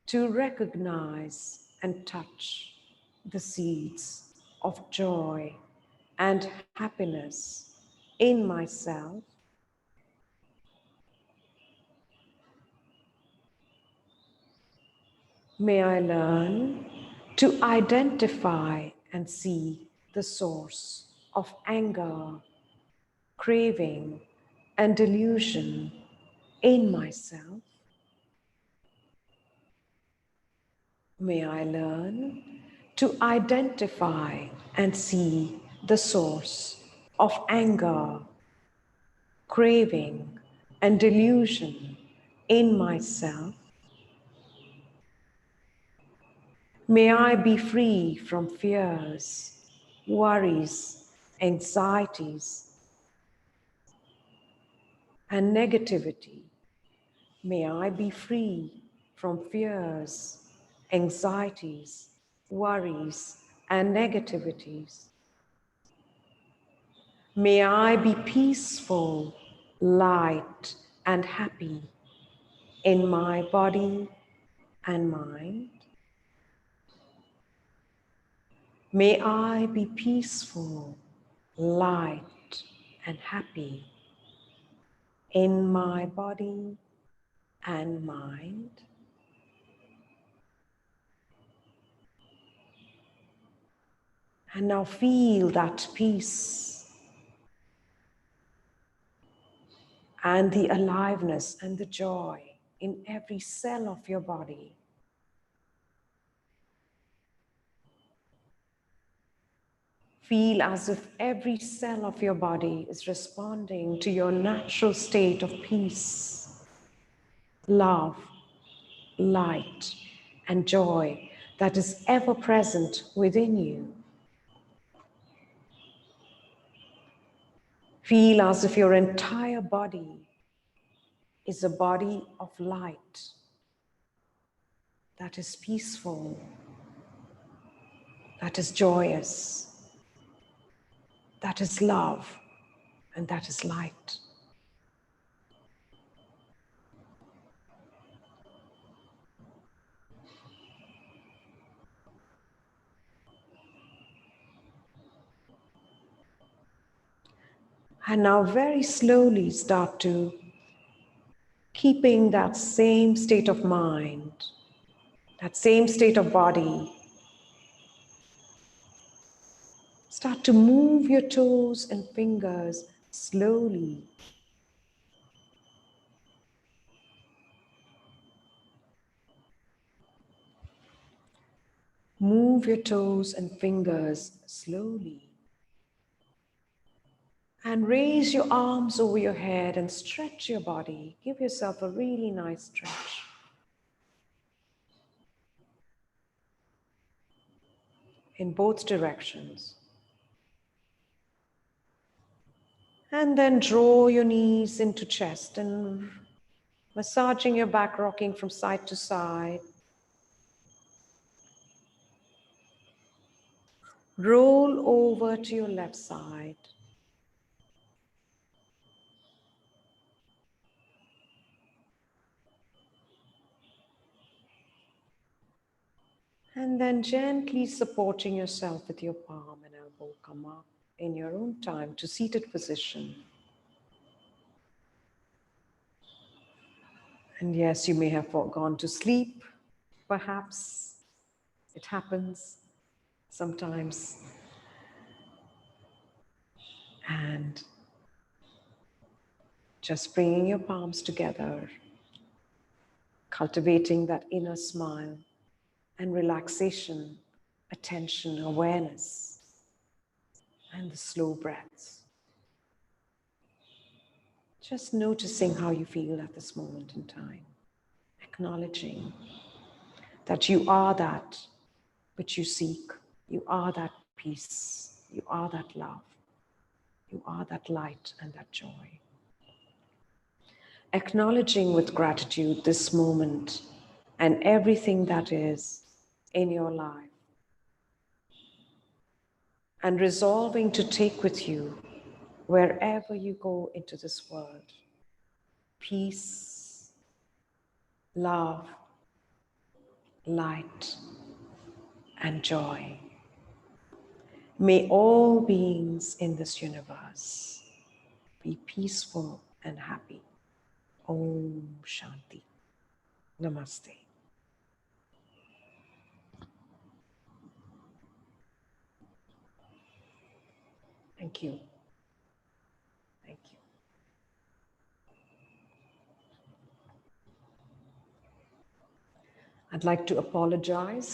to recognize and touch the seeds of joy and happiness in myself. May I learn to identify and see the source of anger, craving, and delusion in myself. May I learn to identify and see the source of anger, craving, and delusion in myself. May I be free from fears, worries, anxieties, and negativity. May I be free from fears, anxieties, worries, and negativities. May I be peaceful, light, and happy in my body and mind. May I be peaceful, light, and happy in my body and mind. And now feel that peace and the aliveness and the joy in every cell of your body. Feel as if every cell of your body is responding to your natural state of peace, love, light, and joy that is ever present within you. Feel as if your entire body is a body of light that is peaceful, that is joyous, that is love, and that is light. And now very slowly start to keeping that same state of mind, that same state of body. Start to move your toes and fingers slowly. Move your toes and fingers slowly. And raise your arms over your head and stretch your body. Give yourself a really nice stretch. In both directions. And then draw your knees into chest and massaging your back, rocking from side to side. Roll over to your left side. And then gently supporting yourself with your palm and elbow, come up in your own time to seated position. And yes, you may have gone to sleep, perhaps. It happens sometimes. And just bringing your palms together, cultivating that inner smile and relaxation, attention, awareness, and the slow breaths. Just noticing how you feel at this moment in time, acknowledging that you are that which you seek, you are that peace, you are that love, you are that light and that joy. Acknowledging with gratitude this moment and everything that is in your life, and resolving to take with you wherever you go into this world peace, love, light, and joy. May all beings in this universe be peaceful and happy. Om Shanti. Namaste. Thank you. Thank you. I'd like to apologize